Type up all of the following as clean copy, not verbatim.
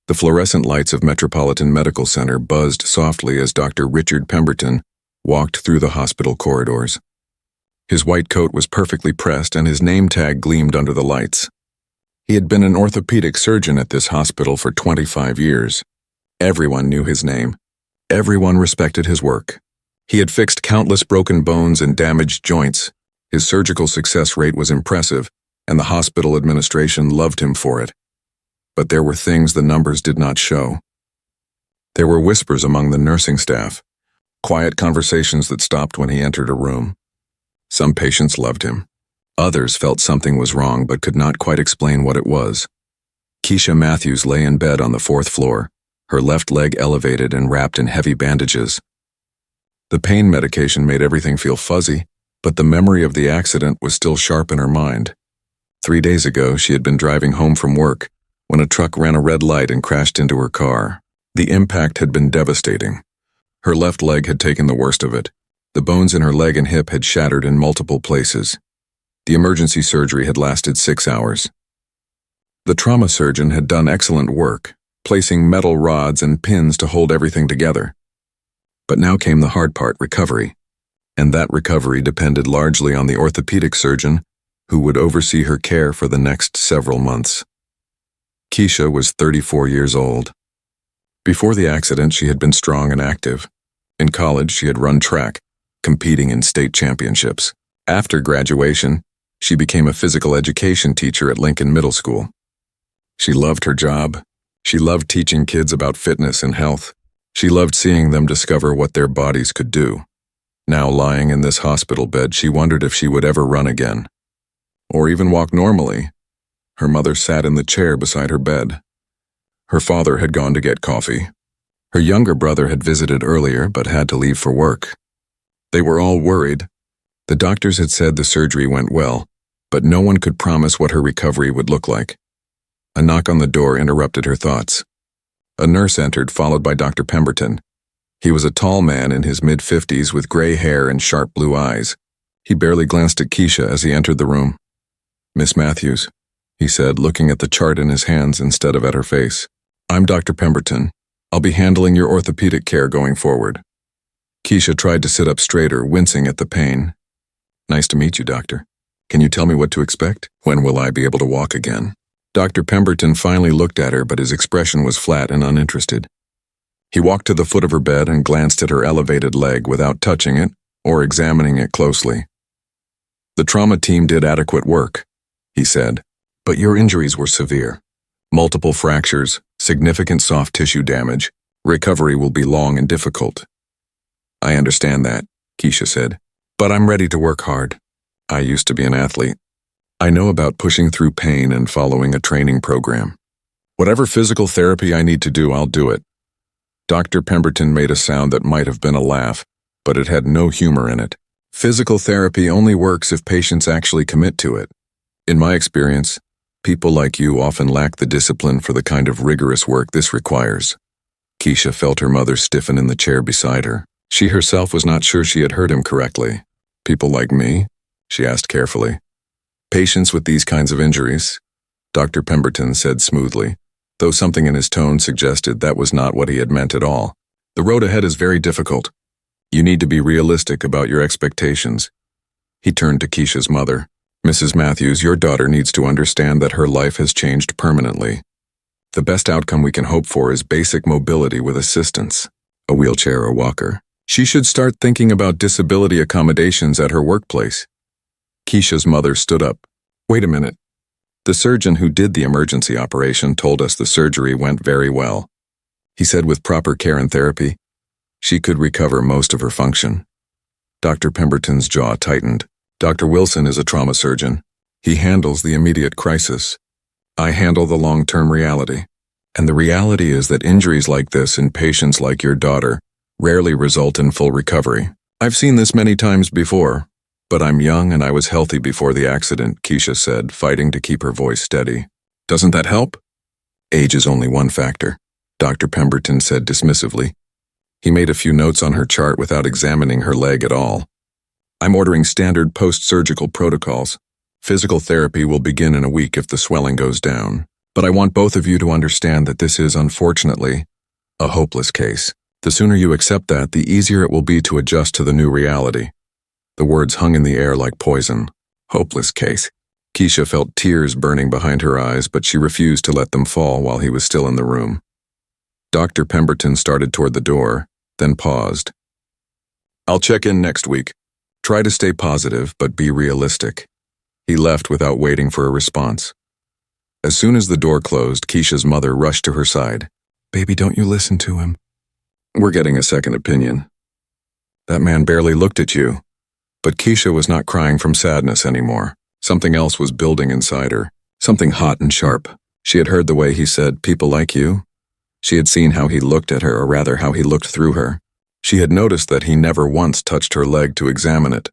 The fluorescent lights of Metropolitan Medical Center buzzed softly as Dr. Richard Pemberton walked through the hospital corridors. His white coat was perfectly pressed and his name tag gleamed under the lights. He had been an orthopedic surgeon at this hospital for 25 years. Everyone knew his name. Everyone respected his work. He had fixed countless broken bones and damaged joints. His surgical success rate was impressive, and the hospital administration loved him for it. But there were things the numbers did not show. There were whispers among the nursing staff, quiet conversations that stopped when he entered a room. Some patients loved him. Others felt something was wrong but could not quite explain what it was. Keisha Matthews lay in bed on the 4th floor, her left leg elevated and wrapped in heavy bandages. The pain medication made everything feel fuzzy, but the memory of the accident was still sharp in her mind. 3 days ago, she had been driving home from work when a truck ran a red light and crashed into her car. The impact had been devastating. Her left leg had taken the worst of it. The bones in her leg and hip had shattered in multiple places. The emergency surgery had lasted 6 hours. The trauma surgeon had done excellent work, placing metal rods and pins to hold everything together. But now came the hard part, recovery. And that recovery depended largely on the orthopedic surgeon who would oversee her care for the next several months. Keisha was 34 years old. Before the accident, she had been strong and active. In college, she had run track, competing in state championships. After graduation, she became a physical education teacher at Lincoln Middle School. She loved her job. She loved teaching kids about fitness and health. She loved seeing them discover what their bodies could do. Now lying in this hospital bed, she wondered if she would ever run again, or even walk normally. Her mother sat in the chair beside her bed. Her father had gone to get coffee. Her younger brother had visited earlier but had to leave for work. They were all worried. The doctors had said the surgery went well, but no one could promise what her recovery would look like. A knock on the door interrupted her thoughts. A nurse entered, followed by Dr. Pemberton. He was a tall man in his mid-50s with gray hair and sharp blue eyes. He barely glanced at Keisha as he entered the room. "Miss Matthews," he said, looking at the chart in his hands instead of at her face. "I'm Dr. Pemberton. I'll be handling your orthopedic care going forward." Keisha tried to sit up straighter, wincing at the pain. "Nice to meet you, doctor. Can you tell me what to expect? When will I be able to walk again?" Dr. Pemberton finally looked at her, but his expression was flat and uninterested. He walked to the foot of her bed and glanced at her elevated leg without touching it or examining it closely. "The trauma team did adequate work," he said, "but your injuries were severe. Multiple fractures, significant soft tissue damage. Recovery will be long and difficult." "I understand that," Keisha said, "but I'm ready to work hard. I used to be an athlete. I know about pushing through pain and following a training program. Whatever physical therapy I need to do, I'll do it." Dr. Pemberton made a sound that might have been a laugh, but it had no humor in it. "Physical therapy only works if patients actually commit to it. In my experience, people like you often lack the discipline for the kind of rigorous work this requires." Keisha felt her mother stiffen in the chair beside her. She herself was not sure she had heard him correctly. "People like me?" she asked carefully. "Patients with these kinds of injuries," Dr. Pemberton said smoothly, though something in his tone suggested that was not what he had meant at all. "The road ahead is very difficult. You need to be realistic about your expectations." He turned to Keisha's mother. "Mrs. Matthews, your daughter needs to understand that her life has changed permanently. The best outcome we can hope for is basic mobility with assistance, a wheelchair or walker. She should start thinking about disability accommodations at her workplace." Keisha's mother stood up. "Wait a minute. The surgeon who did the emergency operation told us the surgery went very well. He said with proper care and therapy, she could recover most of her function." Dr. Pemberton's jaw tightened. "Dr. Wilson is a trauma surgeon. He handles the immediate crisis. I handle the long-term reality. And the reality is that injuries like this in patients like your daughter rarely result in full recovery. I've seen this many times before. But I'm young and I was healthy before the accident," Keisha said, fighting to keep her voice steady. "Doesn't that help?" "Age is only one factor," Dr. Pemberton said dismissively. He made a few notes on her chart without examining her leg at all. "I'm ordering standard post-surgical protocols. Physical therapy will begin in a week if the swelling goes down. But I want both of you to understand that this is, unfortunately, a hopeless case. The sooner you accept that, the easier it will be to adjust to the new reality." The words hung in the air like poison. Hopeless case. Keisha felt tears burning behind her eyes, but she refused to let them fall while he was still in the room. Dr. Pemberton started toward the door, then paused. "I'll check in next week. Try to stay positive, but be realistic." He left without waiting for a response. As soon as the door closed, Keisha's mother rushed to her side. "Baby, don't you listen to him. We're getting a second opinion. That man barely looked at you." But Keisha was not crying from sadness anymore. Something else was building inside her, something hot and sharp. She had heard the way he said, "People like you." She had seen how he looked at her, or rather how he looked through her. She had noticed that he never once touched her leg to examine it.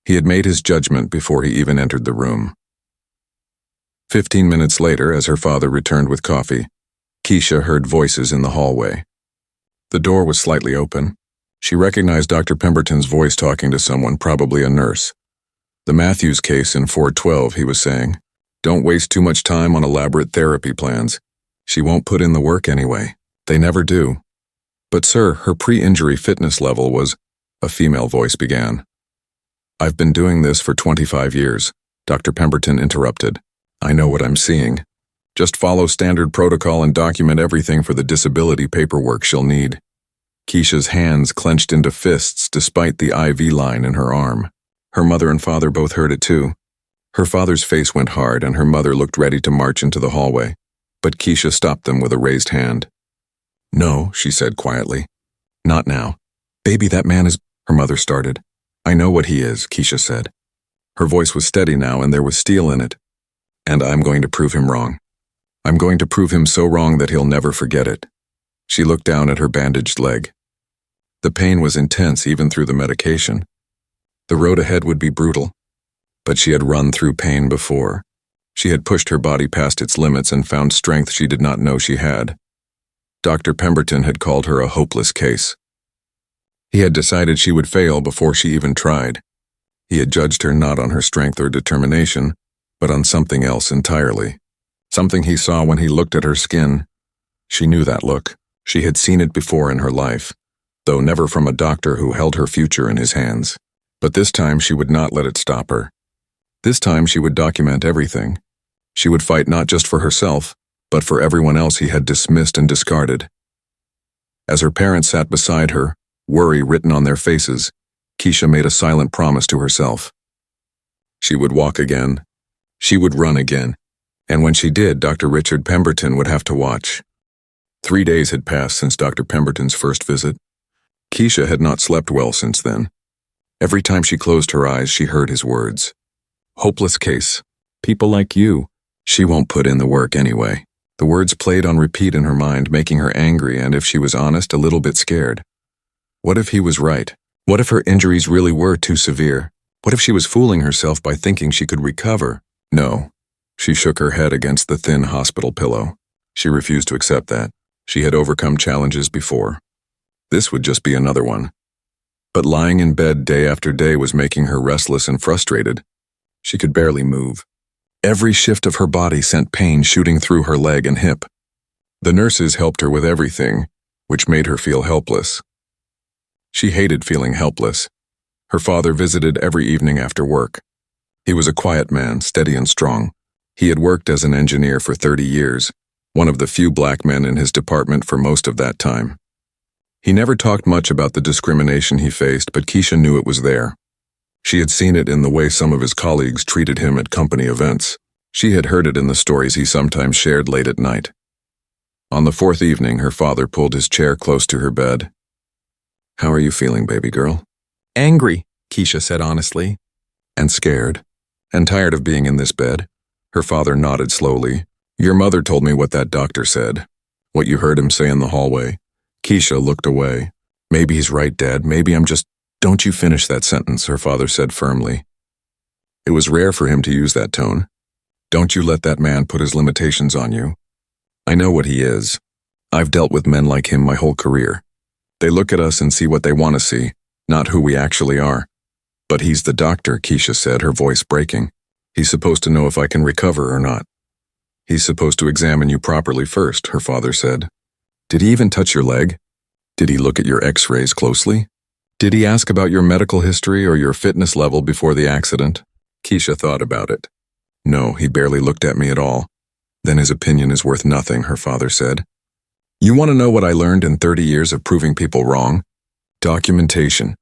He had made his judgment before he even entered the room. 15 minutes later, as her father returned with coffee, Keisha heard voices in the hallway. The door was slightly open. She recognized Dr. Pemberton's voice talking to someone, probably a nurse. "The Matthews case in 412, he was saying. "Don't waste too much time on elaborate therapy plans. She won't put in the work anyway. They never do." "But sir, her pre-injury fitness level was," a female voice began. "I've been doing this for 25 years, Dr. Pemberton interrupted. "I know what I'm seeing. Just follow standard protocol and document everything for the disability paperwork she'll need." Keisha's hands clenched into fists despite the IV line in her arm. Her mother and father both heard it too. Her father's face went hard and her mother looked ready to march into the hallway, but Keisha stopped them with a raised hand. "No," she said quietly. "Not now. Baby, that man is—" her mother started. "I know what he is," Keisha said. Her voice was steady now and there was steel in it. "And I'm going to prove him wrong. I'm going to prove him so wrong that he'll never forget it." She looked down at her bandaged leg. The pain was intense even through the medication. The road ahead would be brutal. But she had run through pain before. She had pushed her body past its limits and found strength she did not know she had. Dr. Pemberton had called her a hopeless case. He had decided she would fail before she even tried. He had judged her not on her strength or determination, but on something else entirely. Something he saw when he looked at her skin. She knew that look. She had seen it before in her life, though never from a doctor who held her future in his hands. But this time she would not let it stop her. This time she would document everything. She would fight not just for herself, but for everyone else he had dismissed and discarded. As her parents sat beside her, worry written on their faces, Keisha made a silent promise to herself. She would walk again. She would run again. And when she did, Dr. Richard Pemberton would have to watch. 3 days had passed since Dr. Pemberton's first visit. Keisha had not slept well since then. Every time she closed her eyes, she heard his words. "Hopeless case. People like you. She won't put in the work anyway." The words played on repeat in her mind, making her angry and, if she was honest, a little bit scared. What if he was right? What if her injuries really were too severe? What if she was fooling herself by thinking she could recover? No. She shook her head against the thin hospital pillow. She refused to accept that. She had overcome challenges before. This would just be another one. But lying in bed day after day was making her restless and frustrated. She could barely move. Every shift of her body sent pain shooting through her leg and hip. The nurses helped her with everything, which made her feel helpless. She hated feeling helpless. Her father visited every evening after work. He was a quiet man, steady and strong. He had worked as an engineer for 30 years, one of the few black men in his department for most of that time. He never talked much about the discrimination he faced, but Keisha knew it was there. She had seen it in the way some of his colleagues treated him at company events. She had heard it in the stories he sometimes shared late at night. On the 4th evening, her father pulled his chair close to her bed. "How are you feeling, baby girl?" "Angry," Keisha said honestly. "And scared? And tired of being in this bed?" Her father nodded slowly. "Your mother told me what that doctor said. What you heard him say in the hallway." Keisha looked away. "Maybe he's right, Dad. Maybe I'm just—" "Don't you finish that sentence," her father said firmly. It was rare for him to use that tone. "Don't you let that man put his limitations on you. I know what he is. I've dealt with men like him my whole career. They look at us and see what they want to see, not who we actually are." "But he's the doctor," Keisha said, her voice breaking. "He's supposed to know if I can recover or not." He's supposed to examine you properly first, her father said. Did he even touch your leg? Did he look at your x-rays closely? Did he ask about your medical history or your fitness level before the accident? Keisha thought about it. No, he barely looked at me at all. Then his opinion is worth nothing, her father said. You want to know what I learned in 30 years of proving people wrong? Documentation.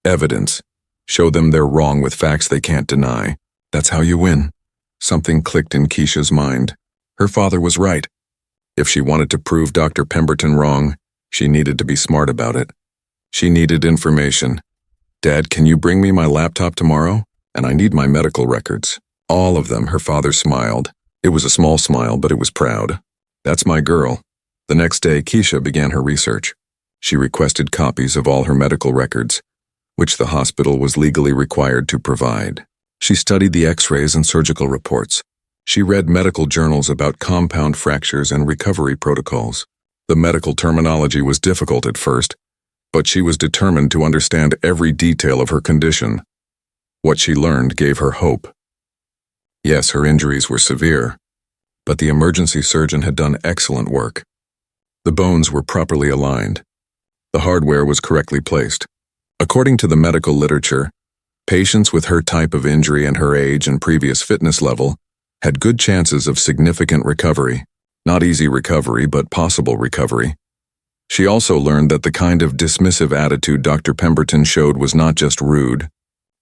Evidence. Show them they're wrong with facts they can't deny. That's how you win. Something clicked in Keisha's mind. Her father was right. If she wanted to prove Dr. Pemberton wrong, she needed to be smart about it. She needed information. Dad, can you bring me my laptop tomorrow? And I need my medical records. All of them, her father smiled. It was a small smile, but it was proud. That's my girl. The next day, Keisha began her research. She requested copies of all her medical records, which the hospital was legally required to provide. She studied the x-rays and surgical reports. She read medical journals about compound fractures and recovery protocols. The medical terminology was difficult at first, but she was determined to understand every detail of her condition. What she learned gave her hope. Yes, her injuries were severe, but the emergency surgeon had done excellent work. The bones were properly aligned. The hardware was correctly placed. According to the medical literature, patients with her type of injury and her age and previous fitness level had good chances of significant recovery. Not easy recovery, but possible recovery. She also learned that the kind of dismissive attitude Dr. Pemberton showed was not just rude,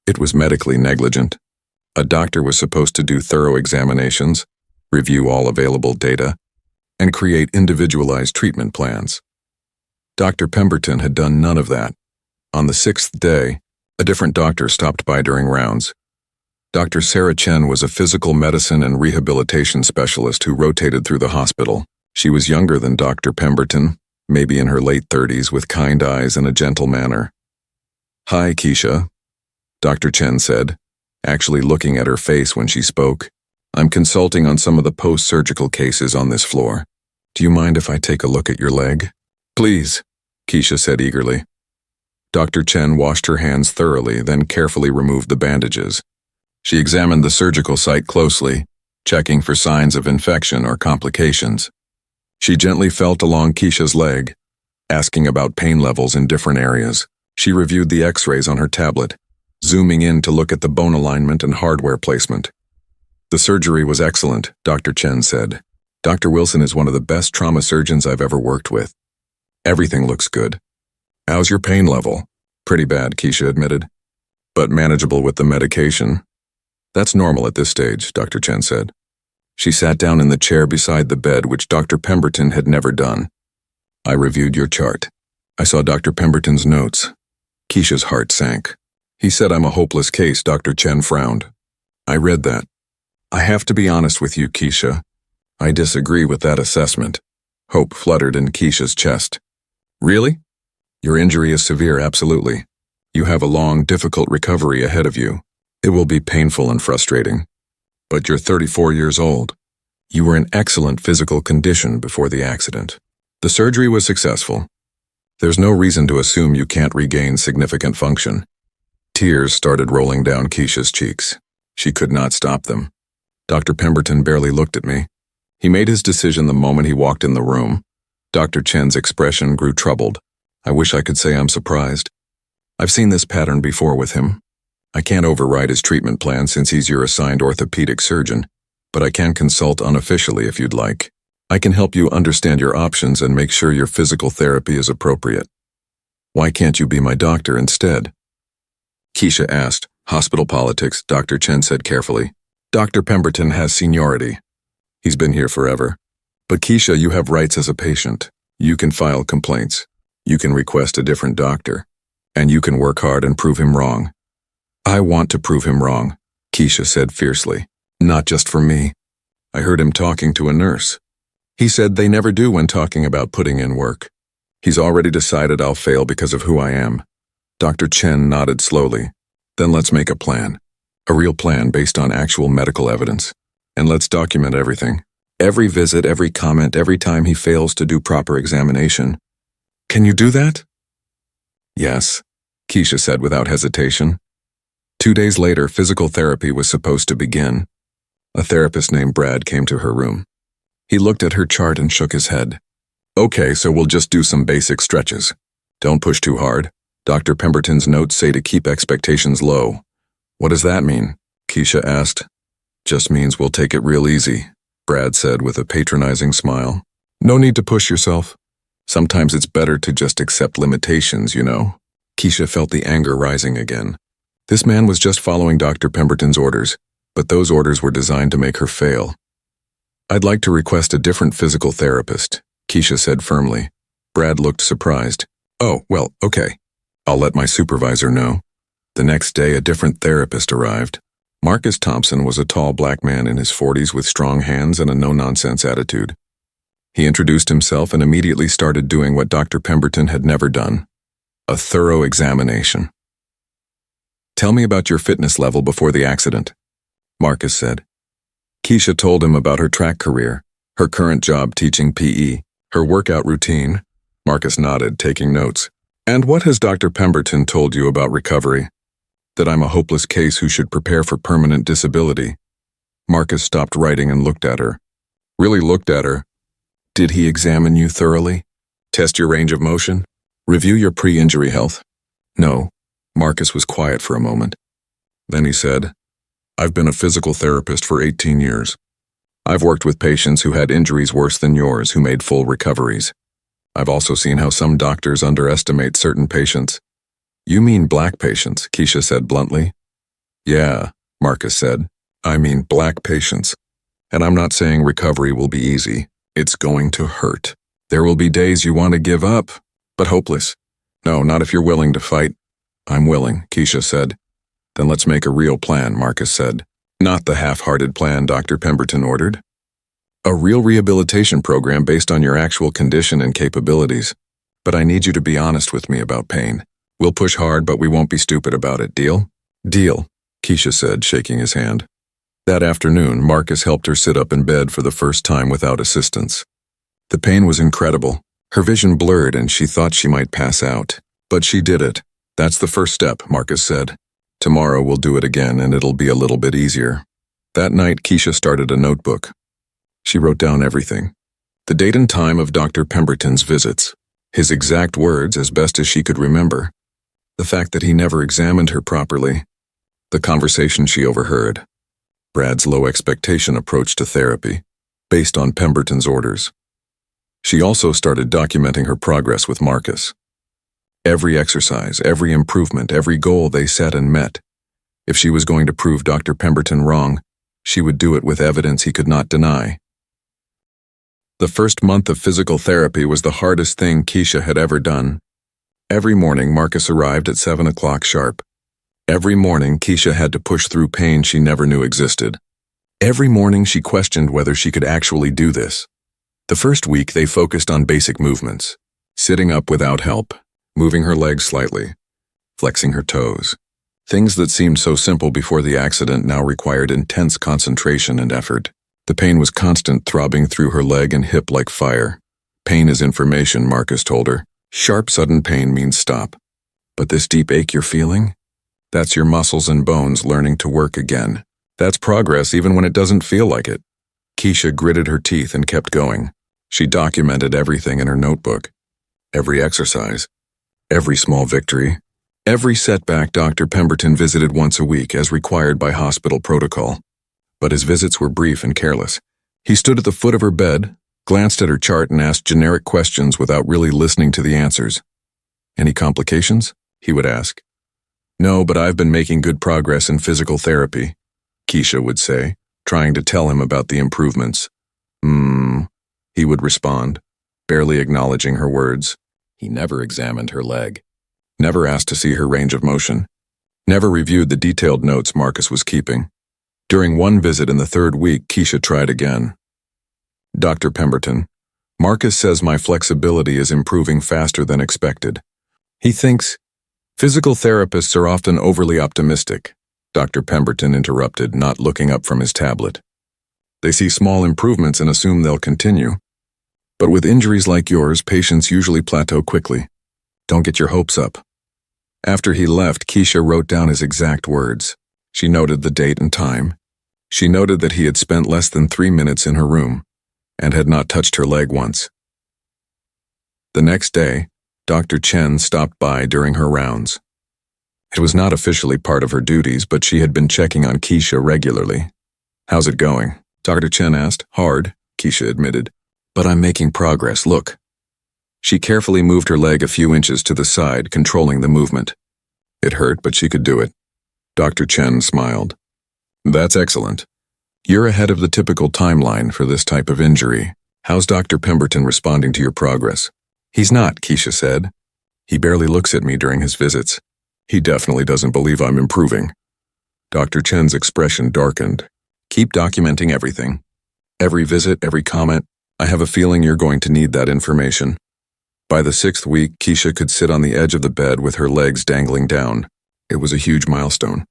it was medically negligent. A doctor was supposed to do thorough examinations, review all available data, and create individualized treatment plans. Dr. Pemberton had done none of that. On the 6th day, a different doctor stopped by during rounds. Dr. Sarah Chen was a physical medicine and rehabilitation specialist who rotated through the hospital. She was younger than Dr. Pemberton, maybe in her late 30s, with kind eyes and a gentle manner. Hi, Keisha, Dr. Chen said, actually looking at her face when she spoke. I'm consulting on some of the post-surgical cases on this floor. Do you mind if I take a look at your leg? Please, Keisha said eagerly. Dr. Chen washed her hands thoroughly, then carefully removed the bandages. She examined the surgical site closely, checking for signs of infection or complications. She gently felt along Keisha's leg, asking about pain levels in different areas. She reviewed the x-rays on her tablet, zooming in to look at the bone alignment and hardware placement. The surgery was excellent, Dr. Chen said. Dr. Wilson is one of the best trauma surgeons I've ever worked with. Everything looks good. How's your pain level? Pretty bad, Keisha admitted, but manageable with the medication. That's normal at this stage, Dr. Chen said. She sat down in the chair beside the bed, which Dr. Pemberton had never done. I reviewed your chart. I saw Dr. Pemberton's notes. Keisha's heart sank. He said I'm a hopeless case, Dr. Chen frowned. I read that. I have to be honest with you, Keisha. I disagree with that assessment. Hope fluttered in Keisha's chest. Really? Your injury is severe, absolutely. You have a long, difficult recovery ahead of you. It will be painful and frustrating. But you're 34 years old. You were in excellent physical condition before the accident. The surgery was successful. There's no reason to assume you can't regain significant function. Tears started rolling down Keisha's cheeks. She could not stop them. Dr. Pemberton barely looked at me. He made his decision the moment he walked in the room. Dr. Chen's expression grew troubled. I wish I could say I'm surprised. I've seen this pattern before with him. I can't override his treatment plan since he's your assigned orthopedic surgeon, but I can consult unofficially if you'd like. I can help you understand your options and make sure your physical therapy is appropriate. Why can't you be my doctor instead? Keisha asked. Hospital politics, Dr. Chen said carefully. Dr. Pemberton has seniority. He's been here forever. But Keisha, you have rights as a patient. You can file complaints. You can request a different doctor. And you can work hard and prove him wrong. I want to prove him wrong, Keisha said fiercely. Not just for me. I heard him talking to a nurse. He said they never do when talking about putting in work. He's already decided I'll fail because of who I am. Dr. Chen nodded slowly. Then let's make a plan. A real plan based on actual medical evidence. And let's document everything. Every visit, every comment, every time he fails to do proper examination. Can you do that? Yes, Keisha said without hesitation. 2 days later, physical therapy was supposed to begin. A therapist named Brad came to her room. He looked at her chart and shook his head. Okay, so we'll just do some basic stretches. Don't push too hard. Dr. Pemberton's notes say to keep expectations low. What does that mean? Keisha asked. Just means we'll take it real easy, Brad said with a patronizing smile. No need to push yourself. Sometimes it's better to just accept limitations, you know. Keisha felt the anger rising again. This man was just following Dr. Pemberton's orders, but those orders were designed to make her fail. I'd like to request a different physical therapist, Keisha said firmly. Brad looked surprised. Oh, well, okay. I'll let my supervisor know. The next day, a different therapist arrived. Marcus Thompson was a tall black man in his 40s with strong hands and a no-nonsense attitude. He introduced himself and immediately started doing what Dr. Pemberton had never done. A thorough examination. Tell me about your fitness level before the accident, Marcus said. Keisha told him about her track career, her current job teaching PE, her workout routine. Marcus nodded, taking notes. And what has Dr. Pemberton told you about recovery? That I'm a hopeless case who should prepare for permanent disability. Marcus stopped writing and looked at her. Really looked at her. Did he examine you thoroughly? Test your range of motion? Review your pre-injury health? No. Marcus was quiet for a moment. Then he said, I've been a physical therapist for 18 years. I've worked with patients who had injuries worse than yours who made full recoveries. I've also seen how some doctors underestimate certain patients. You mean black patients, Keisha said bluntly. Yeah, Marcus said. I mean black patients. And I'm not saying recovery will be easy. It's going to hurt. There will be days you want to give up, but hopeless. No, not if you're willing to fight. I'm willing, Keisha said. Then let's make a real plan, Marcus said. Not the half-hearted plan Dr. Pemberton ordered. A real rehabilitation program based on your actual condition and capabilities. But I need you to be honest with me about pain. We'll push hard, but we won't be stupid about it, deal? Deal, Keisha said, shaking his hand. That afternoon, Marcus helped her sit up in bed for the first time without assistance. The pain was incredible. Her vision blurred and she thought she might pass out. But she did it. That's the first step, Marcus said. Tomorrow we'll do it again and it'll be a little bit easier. That night, Keisha started a notebook. She wrote down everything. The date and time of Dr. Pemberton's visits. His exact words as best as she could remember. The fact that he never examined her properly. The conversation she overheard. Brad's low expectation approach to therapy, based on Pemberton's orders. She also started documenting her progress with Marcus. Every exercise, every improvement, every goal they set and met. If she was going to prove Dr. Pemberton wrong, she would do it with evidence he could not deny. The first month of physical therapy was the hardest thing Keisha had ever done. Every morning, Marcus arrived at 7 o'clock sharp. Every morning, Keisha had to push through pain she never knew existed. Every morning, she questioned whether she could actually do this. The first week, they focused on basic movements. Sitting up without help, moving her legs slightly, flexing her toes. Things that seemed so simple before the accident now required intense concentration and effort. The pain was constant, throbbing through her leg and hip like fire. Pain is information, Marcus told her. Sharp, sudden pain means stop. But this deep ache you're feeling? That's your muscles and bones learning to work again. That's progress even when it doesn't feel like it. Keisha gritted her teeth and kept going. She documented everything in her notebook. Every exercise. Every small victory. Every setback. Dr. Pemberton visited once a week as required by hospital protocol. But his visits were brief and careless. He stood at the foot of her bed, glanced at her chart and asked generic questions without really listening to the answers. Any complications? He would ask. No, but I've been making good progress in physical therapy, Keisha would say, trying to tell him about the improvements. He would respond, barely acknowledging her words. He never examined her leg, never asked to see her range of motion, never reviewed the detailed notes Marcus was keeping. During one visit in the third week, Keisha tried again. Dr. Pemberton, Marcus says my flexibility is improving faster than expected. He thinks physical therapists are often overly optimistic, Dr. Pemberton interrupted, not looking up from his tablet. They see small improvements and assume they'll continue. But with injuries like yours, patients usually plateau quickly. Don't get your hopes up. After he left, Keisha wrote down his exact words. She noted the date and time. She noted that he had spent less than 3 minutes in her room, and had not touched her leg once. The next day, Dr. Chen stopped by during her rounds. It was not officially part of her duties, but she had been checking on Keisha regularly. "How's it going?" Dr. Chen asked. "Hard," Keisha admitted. "But I'm making progress, look." She carefully moved her leg a few inches to the side, controlling the movement. It hurt, but she could do it. Dr. Chen smiled. "That's excellent. You're ahead of the typical timeline for this type of injury. How's Dr. Pemberton responding to your progress?" "He's not," Keisha said. "He barely looks at me during his visits. He definitely doesn't believe I'm improving." Dr. Chen's expression darkened. "Keep documenting everything. Every visit, every comment. I have a feeling you're going to need that information." By the 6th week, Keisha could sit on the edge of the bed with her legs dangling down. It was a huge milestone.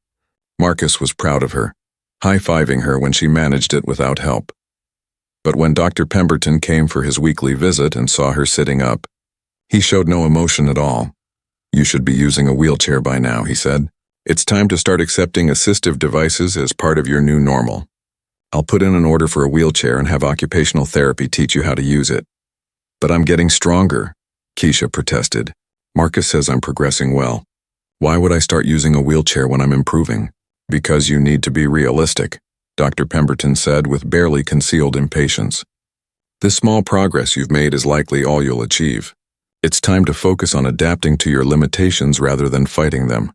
Marcus was proud of her, high-fiving her when she managed it without help. But when Dr. Pemberton came for his weekly visit and saw her sitting up, he showed no emotion at all. "You should be using a wheelchair by now," he said. "It's time to start accepting assistive devices as part of your new normal. I'll put in an order for a wheelchair and have occupational therapy teach you how to use it." "But I'm getting stronger," Keisha protested. "Marcus says I'm progressing well. Why would I start using a wheelchair when I'm improving?" "Because you need to be realistic," Dr. Pemberton said with barely concealed impatience. "This small progress you've made is likely all you'll achieve. It's time to focus on adapting to your limitations rather than fighting them."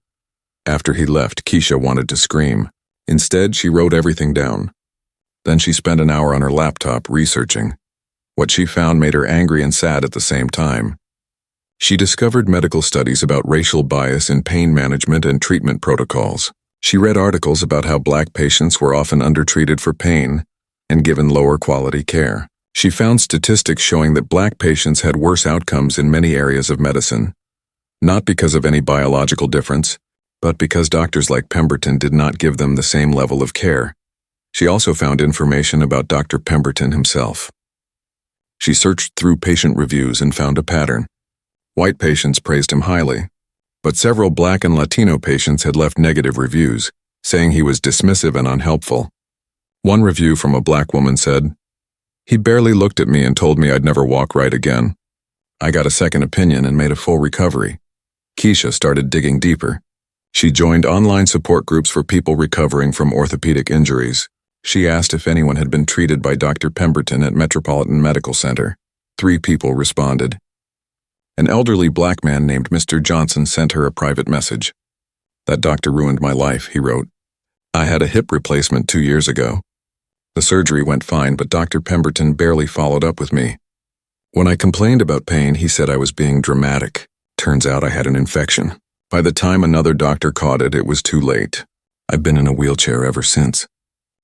After he left, Keisha wanted to scream. Instead, she wrote everything down. Then she spent an hour on her laptop researching. What she found made her angry and sad at the same time. She discovered medical studies about racial bias in pain management and treatment protocols. She read articles about how Black patients were often undertreated for pain and given lower quality care. She found statistics showing that Black patients had worse outcomes in many areas of medicine, not because of any biological difference, but because doctors like Pemberton did not give them the same level of care. She also found information about Dr. Pemberton himself. She searched through patient reviews and found a pattern. White patients praised him highly, but several Black and Latino patients had left negative reviews, saying he was dismissive and unhelpful. One review from a Black woman said, "He barely looked at me and told me I'd never walk right again. I got a second opinion and made a full recovery." Keisha started digging deeper. She joined online support groups for people recovering from orthopedic injuries. She asked if anyone had been treated by Dr. Pemberton at Metropolitan Medical Center. 3 people responded. An elderly Black man named Mr. Johnson sent her a private message. "That doctor ruined my life," he wrote. "I had a hip replacement 2 years ago. The surgery went fine, but Dr. Pemberton barely followed up with me. When I complained about pain, he said I was being dramatic. Turns out I had an infection. By the time another doctor caught it, it was too late. I've been in a wheelchair ever since.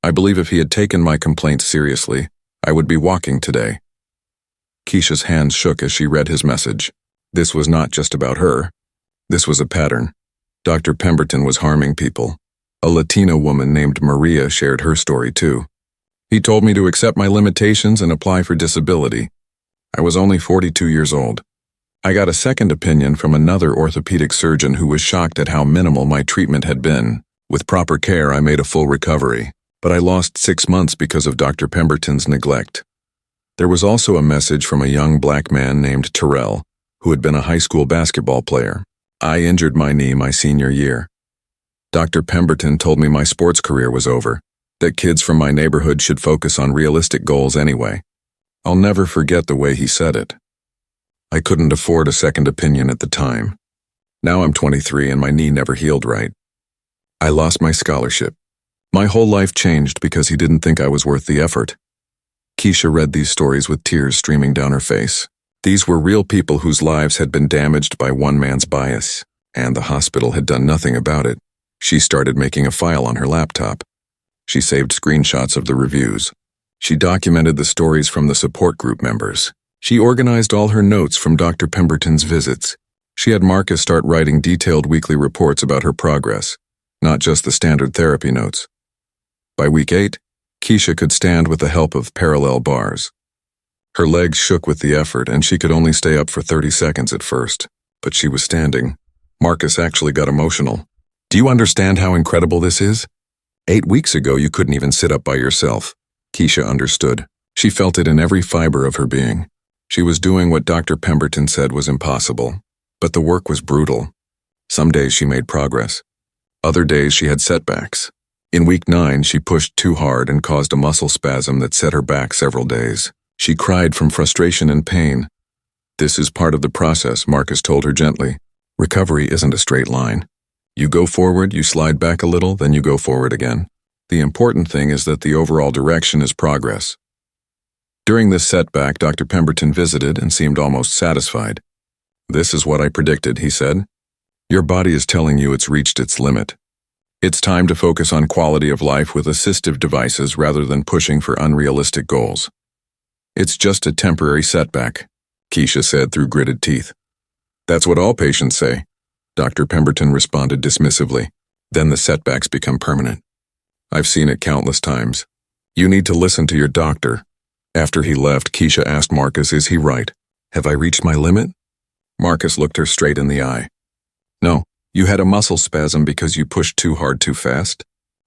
I believe if he had taken my complaint seriously, I would be walking today." Keisha's hands shook as she read his message. This was not just about her. This was a pattern. Dr. Pemberton was harming people. A Latina woman named Maria shared her story too. "He told me to accept my limitations and apply for disability. I was only 42 years old. I got a second opinion from another orthopedic surgeon who was shocked at how minimal my treatment had been. With proper care, I made a full recovery, but I lost 6 months because of Dr. Pemberton's neglect." There was also a message from a young Black man named Terrell, who had been a high school basketball player. "I injured my knee my senior year. Dr. Pemberton told me my sports career was over, that kids from my neighborhood should focus on realistic goals anyway. I'll never forget the way he said it. I couldn't afford a second opinion at the time. Now I'm 23 and my knee never healed right. I lost my scholarship. My whole life changed because he didn't think I was worth the effort." Keisha read these stories with tears streaming down her face. These were real people whose lives had been damaged by one man's bias, and the hospital had done nothing about it. She started making a file on her laptop. She saved screenshots of the reviews. She documented the stories from the support group members. She organized all her notes from Dr. Pemberton's visits. She had Marcus start writing detailed weekly reports about her progress, not just the standard therapy notes. By week 8, Keisha could stand with the help of parallel bars. Her legs shook with the effort, and she could only stay up for 30 seconds at first, but she was standing. Marcus actually got emotional. "Do you understand how incredible this is? 8 weeks ago, you couldn't even sit up by yourself." Keisha understood. She felt it in every fiber of her being. She was doing what Dr. Pemberton said was impossible, but the work was brutal. Some days she made progress. Other days she had setbacks. In week 9, she pushed too hard and caused a muscle spasm that set her back several days. She cried from frustration and pain. "This is part of the process," Marcus told her gently. "Recovery isn't a straight line. You go forward, you slide back a little, then you go forward again. The important thing is that the overall direction is progress." During this setback, Dr. Pemberton visited and seemed almost satisfied. "This is what I predicted," he said. "Your body is telling you it's reached its limit. It's time to focus on quality of life with assistive devices rather than pushing for unrealistic goals." "It's just a temporary setback," Keisha said through gritted teeth. "That's what all patients say," Dr. Pemberton responded dismissively. "Then the setbacks become permanent. I've seen it countless times. You need to listen to your doctor." After he left, Keisha asked Marcus, "Is he right? Have I reached my limit?" Marcus looked her straight in the eye. "No, you had a muscle spasm because you pushed too hard too fast.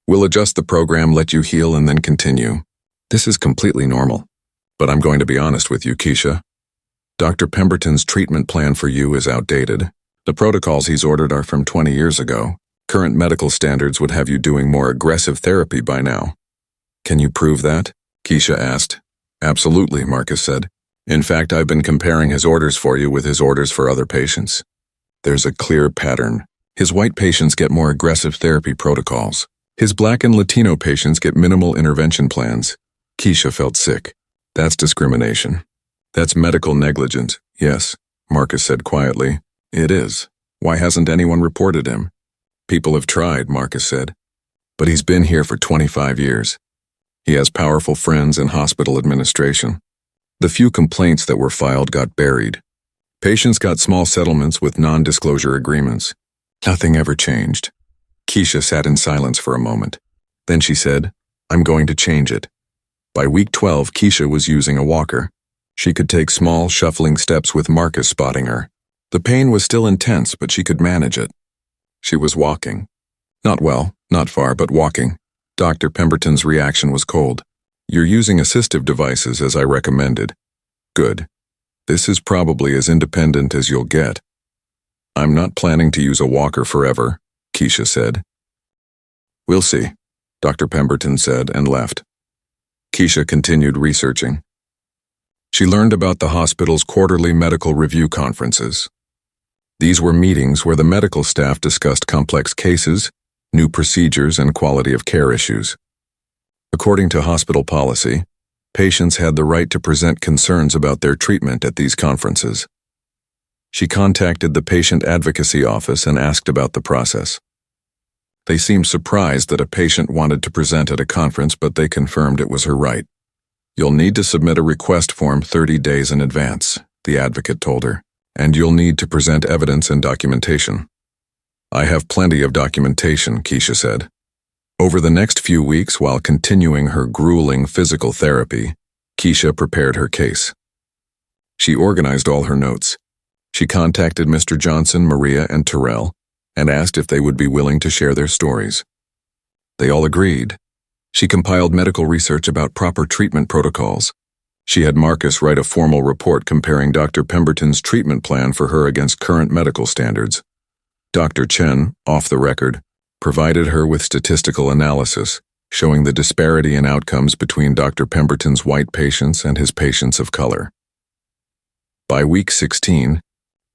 We'll adjust the program, let you heal, and then continue. This is completely normal. But I'm going to be honest with you, Keisha. Dr. Pemberton's treatment plan for you is outdated. The protocols he's ordered are from 20 years ago. Current medical standards would have you doing more aggressive therapy by now." "Can you prove that?" Keisha asked. "Absolutely," Marcus said. "In fact, I've been comparing his orders for you with his orders for other patients. There's a clear pattern. His white patients get more aggressive therapy protocols. His Black and Latino patients get minimal intervention plans." Keisha felt sick. "That's discrimination. That's medical negligence." "Yes," Marcus said quietly. "It is. Why hasn't anyone reported him?" "People have tried," Marcus said. "But he's been here for 25 years. He has powerful friends in hospital administration. The few complaints that were filed got buried. Patients got small settlements with non-disclosure agreements. Nothing ever changed." Keisha sat in silence for a moment. Then she said, "I'm going to change it." By week 12, Keisha was using a walker. She could take small, shuffling steps with Marcus spotting her. The pain was still intense, but she could manage it. She was walking. Not well, not far, but walking. Dr. Pemberton's reaction was cold. "You're using assistive devices as I recommended." "Good. This is probably as independent as you'll get." "I'm not planning to use a walker forever," Keisha said. "We'll see," Dr. Pemberton said and left. Keisha continued researching. She learned about the hospital's quarterly medical review conferences. These were meetings where the medical staff discussed complex cases, new procedures, and quality of care issues. According to hospital policy, patients had the right to present concerns about their treatment at these conferences. She contacted the patient advocacy office and asked about the process. They seemed surprised that a patient wanted to present at a conference, but they confirmed it was her right. "You'll need to submit a request form 30 days in advance," the advocate told her, "and you'll need to present evidence and documentation." "I have plenty of documentation," Keisha said. Over the next few weeks, while continuing her grueling physical therapy, Keisha prepared her case. She organized all her notes. She contacted Mr. Johnson, Maria, and Terrell, and asked if they would be willing to share their stories. They all agreed. She compiled medical research about proper treatment protocols. She had Marcus write a formal report comparing Dr. Pemberton's treatment plan for her against current medical standards. Dr. Chen, off the record, provided her with statistical analysis, showing the disparity in outcomes between Dr. Pemberton's white patients and his patients of color. By week 16,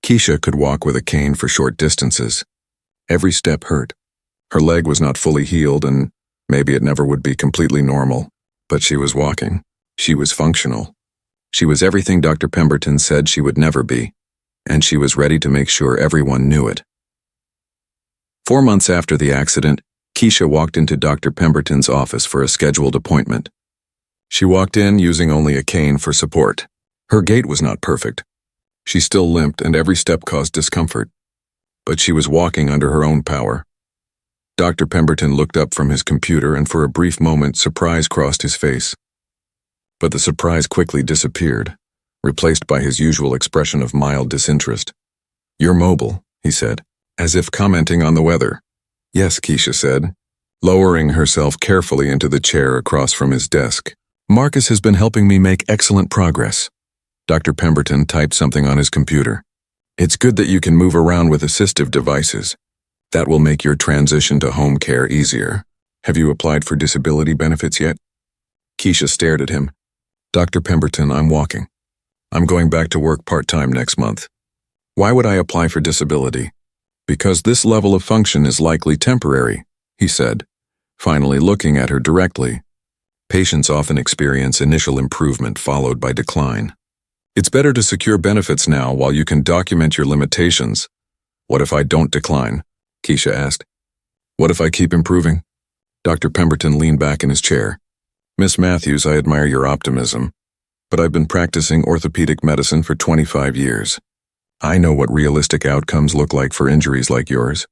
Keisha could walk with a cane for short distances. Every step hurt. Her leg was not fully healed, and maybe it never would be completely normal, but she was walking. She was functional. She was everything Dr. Pemberton said she would never be, and she was ready to make sure everyone knew it. 4 months after the accident, Keisha walked into Dr. Pemberton's office for a scheduled appointment. She walked in using only a cane for support. Her gait was not perfect. She still limped, and every step caused discomfort. But she was walking under her own power. Dr. Pemberton looked up from his computer, and for a brief moment, surprise crossed his face. But the surprise quickly disappeared, replaced by his usual expression of mild disinterest. "You're mobile," he said, as if commenting on the weather. "Yes," Keisha said, lowering herself carefully into the chair across from his desk. Marcus has been helping me make excellent progress. Dr. Pemberton typed something on his computer. It's good that you can move around with assistive devices. That will make your transition to home care easier. Have you applied for disability benefits yet? Keisha stared at him. Dr. Pemberton, I'm walking. I'm going back to work part-time next month. Why would I apply for disability? Because this level of function is likely temporary, he said, finally looking at her directly. Patients often experience initial improvement followed by decline. It's better to secure benefits now while you can document your limitations. What if I don't decline? Keisha asked. What if I keep improving? Dr. Pemberton leaned back in his chair. Miss Matthews, I admire your optimism, but I've been practicing orthopedic medicine for 25 years. I know what realistic outcomes look like for injuries like yours.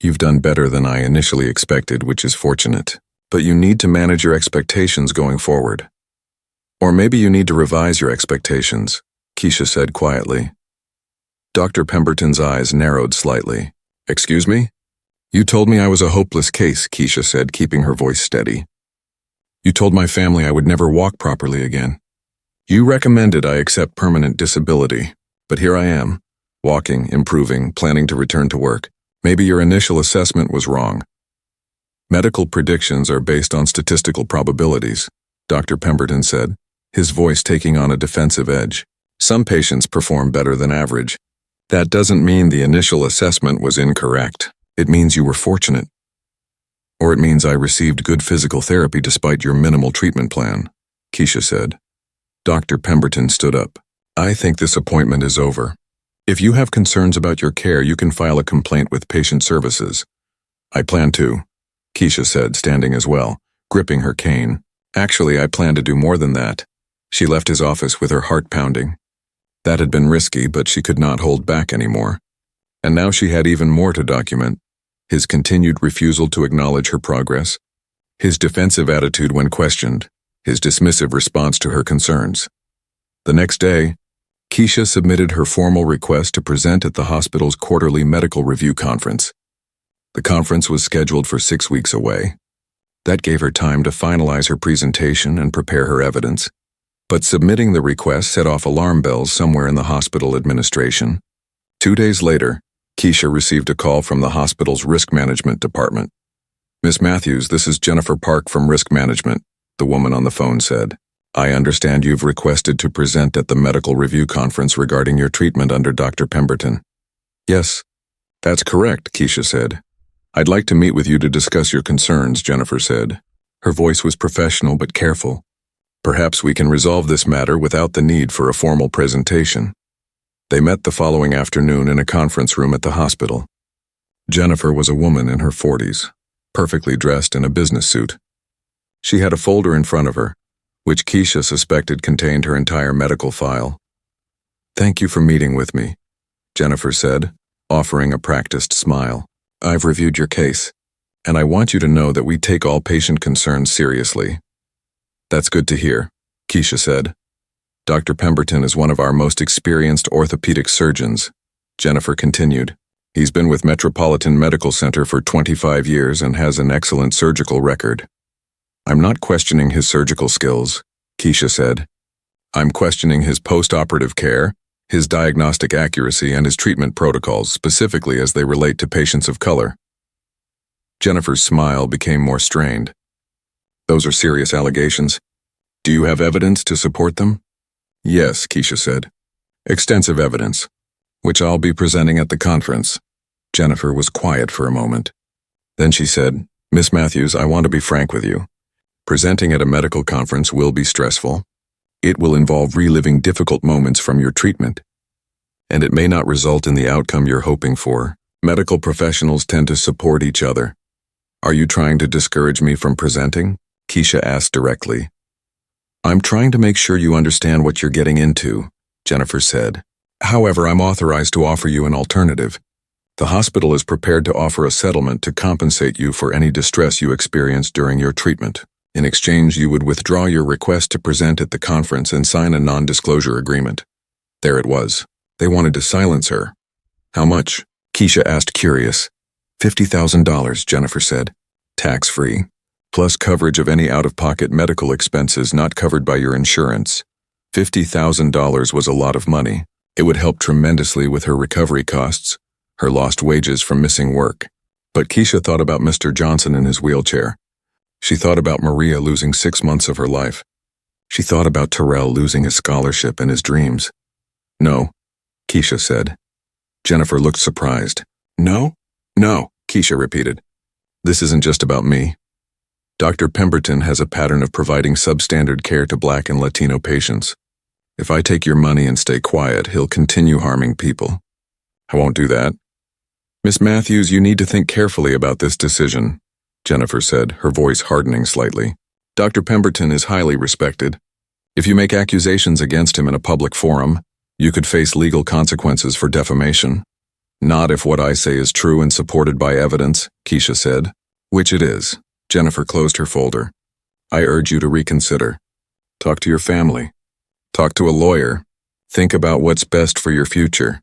You've done better than I initially expected, which is fortunate, but you need to manage your expectations going forward. Or maybe you need to revise your expectations, Keisha said quietly. Dr. Pemberton's eyes narrowed slightly. Excuse me? You told me I was a hopeless case, Keisha said, keeping her voice steady. You told my family I would never walk properly again. You recommended I accept permanent disability, but here I am, walking, improving, planning to return to work. Maybe your initial assessment was wrong. Medical predictions are based on statistical probabilities, Dr. Pemberton said, his voice taking on a defensive edge. Some patients perform better than average. That doesn't mean the initial assessment was incorrect. It means you were fortunate. Or it means I received good physical therapy despite your minimal treatment plan, Keisha said. Dr. Pemberton stood up. I think this appointment is over. If you have concerns about your care, you can file a complaint with patient services. I plan to, Keisha said, standing as well, gripping her cane. Actually, I plan to do more than that. She left his office with her heart pounding. That had been risky, but she could not hold back anymore. And now she had even more to document. His continued refusal to acknowledge her progress, his defensive attitude when questioned, his dismissive response to her concerns. The next day, Keisha submitted her formal request to present at the hospital's quarterly medical review conference. The conference was scheduled for 6 weeks away. That gave her time to finalize her presentation and prepare her evidence. But submitting the request set off alarm bells somewhere in the hospital administration. 2 days later, Keisha received a call from the hospital's risk management department. Miss Matthews, this is Jennifer Park from Risk Management, the woman on the phone said. I understand you've requested to present at the medical review conference regarding your treatment under Dr. Pemberton. Yes, that's correct, Keisha said. I'd like to meet with you to discuss your concerns, Jennifer said. Her voice was professional but careful. Perhaps we can resolve this matter without the need for a formal presentation. They met the following afternoon in a conference room at the hospital. Jennifer was a woman in her 40s, perfectly dressed in a business suit. She had a folder in front of her, which Keisha suspected contained her entire medical file. Thank you for meeting with me, Jennifer said, offering a practiced smile. I've reviewed your case, and I want you to know that we take all patient concerns seriously. That's good to hear, Keisha said. Dr. Pemberton is one of our most experienced orthopedic surgeons, Jennifer continued. He's been with Metropolitan Medical Center for 25 years and has an excellent surgical record. I'm not questioning his surgical skills, Keisha said. I'm questioning his post-operative care, his diagnostic accuracy, and his treatment protocols, specifically as they relate to patients of color. Jennifer's smile became more strained. Those are serious allegations. Do you have evidence to support them? Yes, Keisha said. Extensive evidence, which I'll be presenting at the conference. Jennifer was quiet for a moment. Then she said, Miss Matthews, I want to be frank with you. Presenting at a medical conference will be stressful. It will involve reliving difficult moments from your treatment, and it may not result in the outcome you're hoping for. Medical professionals tend to support each other. Are you trying to discourage me from presenting? Keisha asked directly. I'm trying to make sure you understand what you're getting into, Jennifer said. However, I'm authorized to offer you an alternative. The hospital is prepared to offer a settlement to compensate you for any distress you experienced during your treatment. In exchange, you would withdraw your request to present at the conference and sign a non-disclosure agreement. There it was. They wanted to silence her. How much? Keisha asked, curious. $50,000, Jennifer said. Tax-free. plus coverage of any out-of-pocket medical expenses not covered by your insurance. $50,000 was a lot of money. It would help tremendously with her recovery costs, her lost wages from missing work. But Keisha thought about Mr. Johnson in his wheelchair. She thought about Maria losing 6 months of her life. She thought about Terrell losing his scholarship and his dreams. No, Keisha said. Jennifer looked surprised. No? No, Keisha repeated. This isn't just about me. Dr. Pemberton has a pattern of providing substandard care to Black and Latino patients. If I take your money and stay quiet, he'll continue harming people. I won't do that. Miss Matthews, you need to think carefully about this decision, Jennifer said, her voice hardening slightly. Dr. Pemberton is highly respected. If you make accusations against him in a public forum, you could face legal consequences for defamation. Not if what I say is true and supported by evidence, Keisha said. Which it is. Jennifer closed her folder. I urge you to reconsider. Talk to your family. Talk to a lawyer. Think about what's best for your future.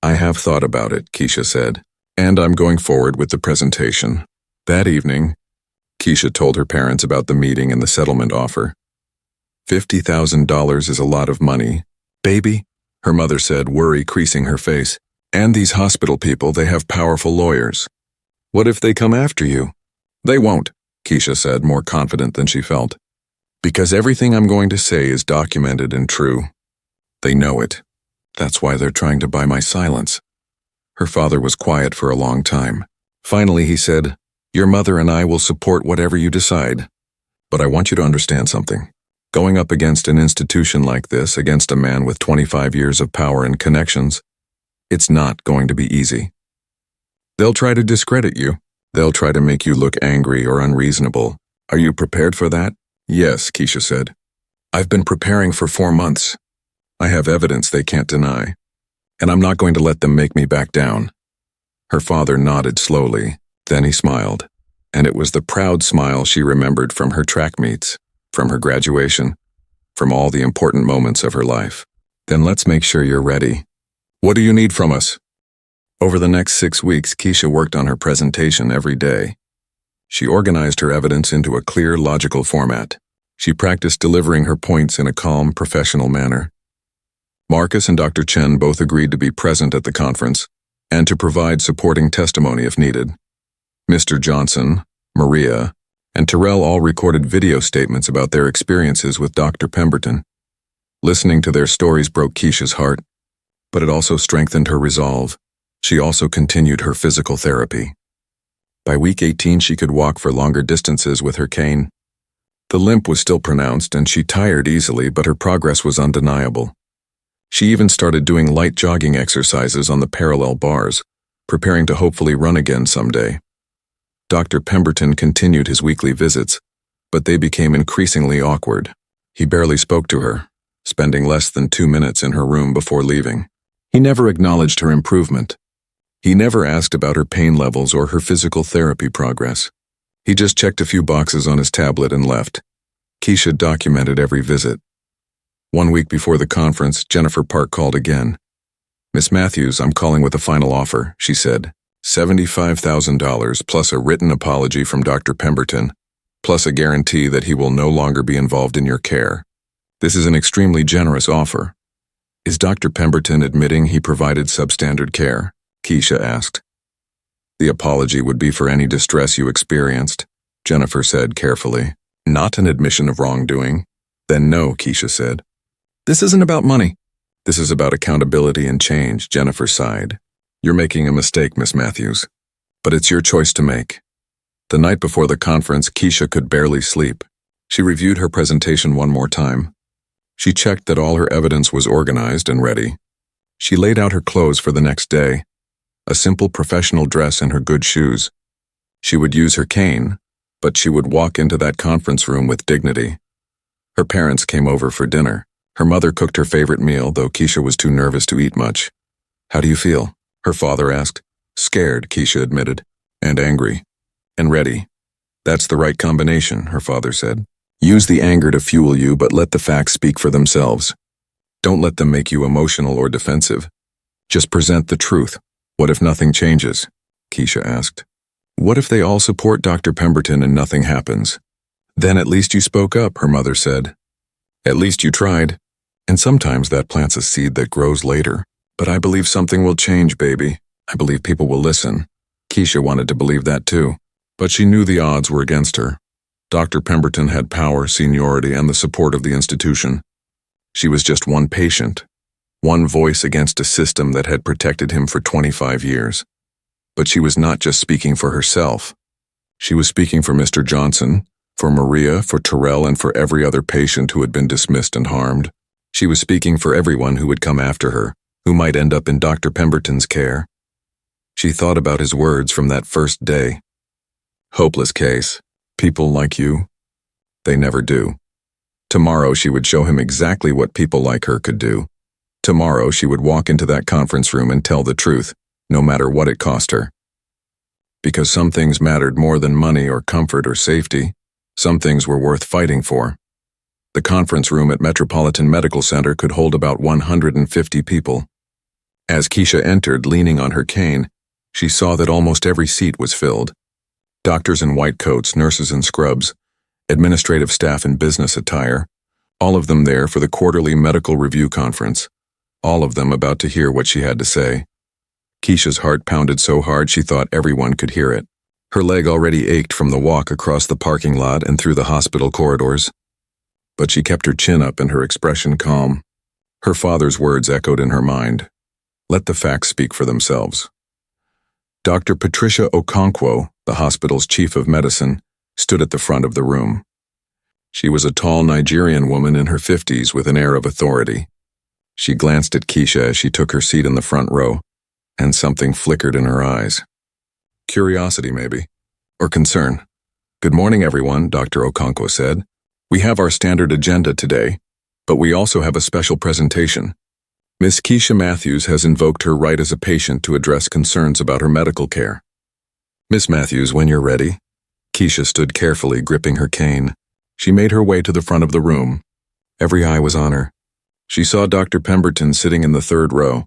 I have thought about it, Keisha said, and I'm going forward with the presentation. That evening, Keisha told her parents about the meeting and the settlement offer. $50,000 is a lot of money. Baby, her mother said, worry creasing her face. And these hospital people, they have powerful lawyers. What if they come after you? They won't, Keisha said, more confident than she felt. Because everything I'm going to say is documented and true. They know it. That's why they're trying to buy my silence. Her father was quiet for a long time. Finally, he said, Your mother and I will support whatever you decide. But I want you to understand something. Going up against an institution like this, against a man with 25 years of power and connections, it's not going to be easy. They'll try to discredit you. They'll try to make you look angry or unreasonable. Are you prepared for that? Yes, Keisha said. I've been preparing for 4 months. I have evidence they can't deny. And I'm not going to let them make me back down. Her father nodded slowly. Then he smiled. And it was the proud smile she remembered from her track meets, from her graduation, from all the important moments of her life. Then let's make sure you're ready. What do you need from us? Over the next 6 weeks, Keisha worked on her presentation every day. She organized her evidence into a clear, logical format. She practiced delivering her points in a calm, professional manner. Marcus and Dr. Chen both agreed to be present at the conference and to provide supporting testimony if needed. Mr. Johnson, Maria, and Terrell all recorded video statements about their experiences with Dr. Pemberton. Listening to their stories broke Keisha's heart, but it also strengthened her resolve. She also continued her physical therapy. By week 18, she could walk for longer distances with her cane. The limp was still pronounced, and she tired easily, but her progress was undeniable. She even started doing light jogging exercises on the parallel bars, preparing to hopefully run again someday. Dr. Pemberton continued his weekly visits, but they became increasingly awkward. He barely spoke to her, spending less than 2 minutes in her room before leaving. He never acknowledged her improvement. He never asked about her pain levels or her physical therapy progress. He just checked a few boxes on his tablet and left. Keisha documented every visit. 1 week before the conference, Jennifer Park called again. Miss Matthews, I'm calling with a final offer, she said. $75,000 plus a written apology from Dr. Pemberton, plus a guarantee that he will no longer be involved in your care. This is an extremely generous offer. Is Dr. Pemberton admitting he provided substandard care? Keisha asked. The apology would be for any distress you experienced, Jennifer said carefully. Not an admission of wrongdoing. Then no, Keisha said. This isn't about money. This is about accountability and change, Jennifer sighed. You're making a mistake, Miss Matthews. But it's your choice to make. The night before the conference, Keisha could barely sleep. She reviewed her presentation one more time. She checked that all her evidence was organized and ready. She laid out her clothes for the next day. A simple professional dress and her good shoes. She would use her cane, but she would walk into that conference room with dignity. Her parents came over for dinner. Her mother cooked her favorite meal, though Keisha was too nervous to eat much. How do you feel? Her father asked. Scared, Keisha admitted, and angry, and ready. That's the right combination, her father said. Use the anger to fuel you, but let the facts speak for themselves. Don't let them make you emotional or defensive. Just present the truth. What if nothing changes? Keisha asked. What if they all support Dr. Pemberton and nothing happens? Then at least you spoke up, her mother said. At least you tried. And sometimes that plants a seed that grows later. But I believe something will change, baby. I believe people will listen. Keisha wanted to believe that too. But she knew the odds were against her. Dr. Pemberton had power, seniority, and the support of the institution. She was just one patient, one voice against a system that had protected him for 25 years. But she was not just speaking for herself. She was speaking for Mr. Johnson, for Maria, for Terrell, and for every other patient who had been dismissed and harmed. She was speaking for everyone who would come after her, who might end up in Dr. Pemberton's care. She thought about his words from that first day. Hopeless case. People like you. They never do. Tomorrow she would show him exactly what people like her could do. Tomorrow she would walk into that conference room and tell the truth, no matter what it cost her. Because some things mattered more than money or comfort or safety. Some things were worth fighting for. The conference room at Metropolitan Medical Center could hold about 150 people. As Keisha entered, leaning on her cane, she saw that almost every seat was filled. Doctors in white coats, nurses in scrubs, administrative staff in business attire, all of them there for the quarterly medical review conference, all of them about to hear what she had to say. Keisha's heart pounded so hard she thought everyone could hear it. Her leg already ached from the walk across the parking lot and through the hospital corridors. But she kept her chin up and her expression calm. Her father's words echoed in her mind. Let the facts speak for themselves. Dr. Patricia Okonkwo, the hospital's chief of medicine, stood at the front of the room. She was a tall Nigerian woman in her 50s with an air of authority. She glanced at Keisha as she took her seat in the front row, and something flickered in her eyes. Curiosity, maybe. Or concern. Good morning, everyone, Dr. Okonkwo said. We have our standard agenda today, but we also have a special presentation. Miss Keisha Matthews has invoked her right as a patient to address concerns about her medical care. Miss Matthews, when you're ready. Keisha stood carefully, gripping her cane. She made her way to the front of the room. Every eye was on her. She saw Dr. Pemberton sitting in the third row,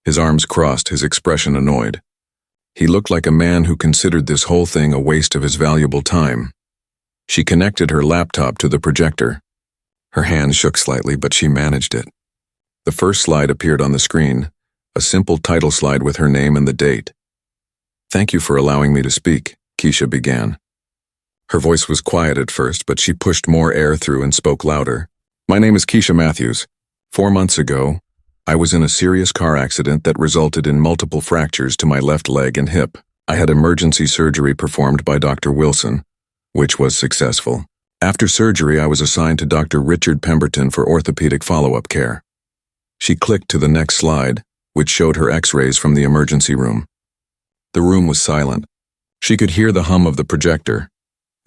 his arms crossed, his expression annoyed. He looked like a man who considered this whole thing a waste of his valuable time. She connected her laptop to the projector. Her hands shook slightly, but she managed it. The first slide appeared on the screen, a simple title slide with her name and the date. Thank you for allowing me to speak, Keisha began. Her voice was quiet at first, but she pushed more air through and spoke louder. My name is Keisha Matthews. 4 months ago, I was in a serious car accident that resulted in multiple fractures to my left leg and hip. I had emergency surgery performed by Dr. Wilson, which was successful. After surgery, I was assigned to Dr. Richard Pemberton for orthopedic follow-up care. She clicked to the next slide, which showed her x-rays from the emergency room. The room was silent. She could hear the hum of the projector.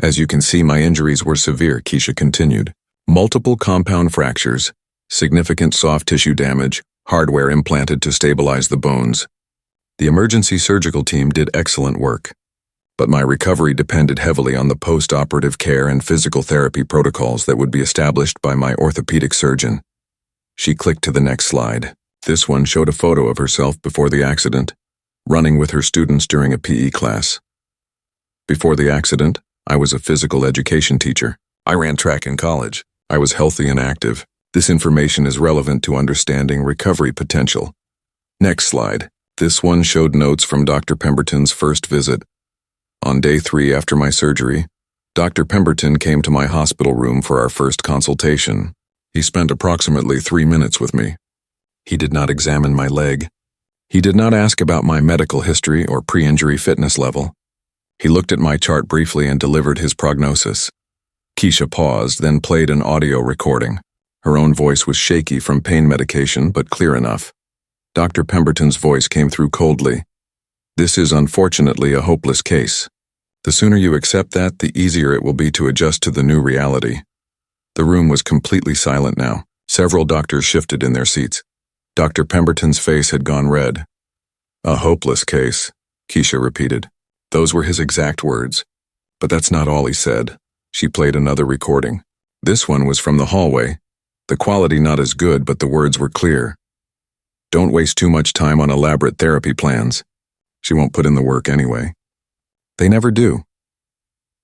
As you can see, my injuries were severe, Keisha continued. Multiple compound fractures, significant soft tissue damage, hardware implanted to stabilize the bones. The emergency surgical team did excellent work, but my recovery depended heavily on the post-operative care and physical therapy protocols that would be established by my orthopedic surgeon. She clicked to the next slide. This one showed a photo of herself before the accident, running with her students during a PE class. Before the accident, I was a physical education teacher. I ran track in college. I was healthy and active. This information is relevant to understanding recovery potential. Next slide. This one showed notes from Dr. Pemberton's first visit. On day 3 after my surgery, Dr. Pemberton came to my hospital room for our first consultation. He spent approximately 3 minutes with me. He did not examine my leg. He did not ask about my medical history or pre-injury fitness level. He looked at my chart briefly and delivered his prognosis. Keisha paused, then played an audio recording. Her own voice was shaky from pain medication, but clear enough. Dr. Pemberton's voice came through coldly. This is unfortunately a hopeless case. The sooner you accept that, the easier it will be to adjust to the new reality. The room was completely silent now. Several doctors shifted in their seats. Dr. Pemberton's face had gone red. A hopeless case, Keisha repeated. Those were his exact words. But that's not all he said. She played another recording. This one was from the hallway. The quality not as good, but the words were clear. Don't waste too much time on elaborate therapy plans. She won't put in the work anyway. They never do.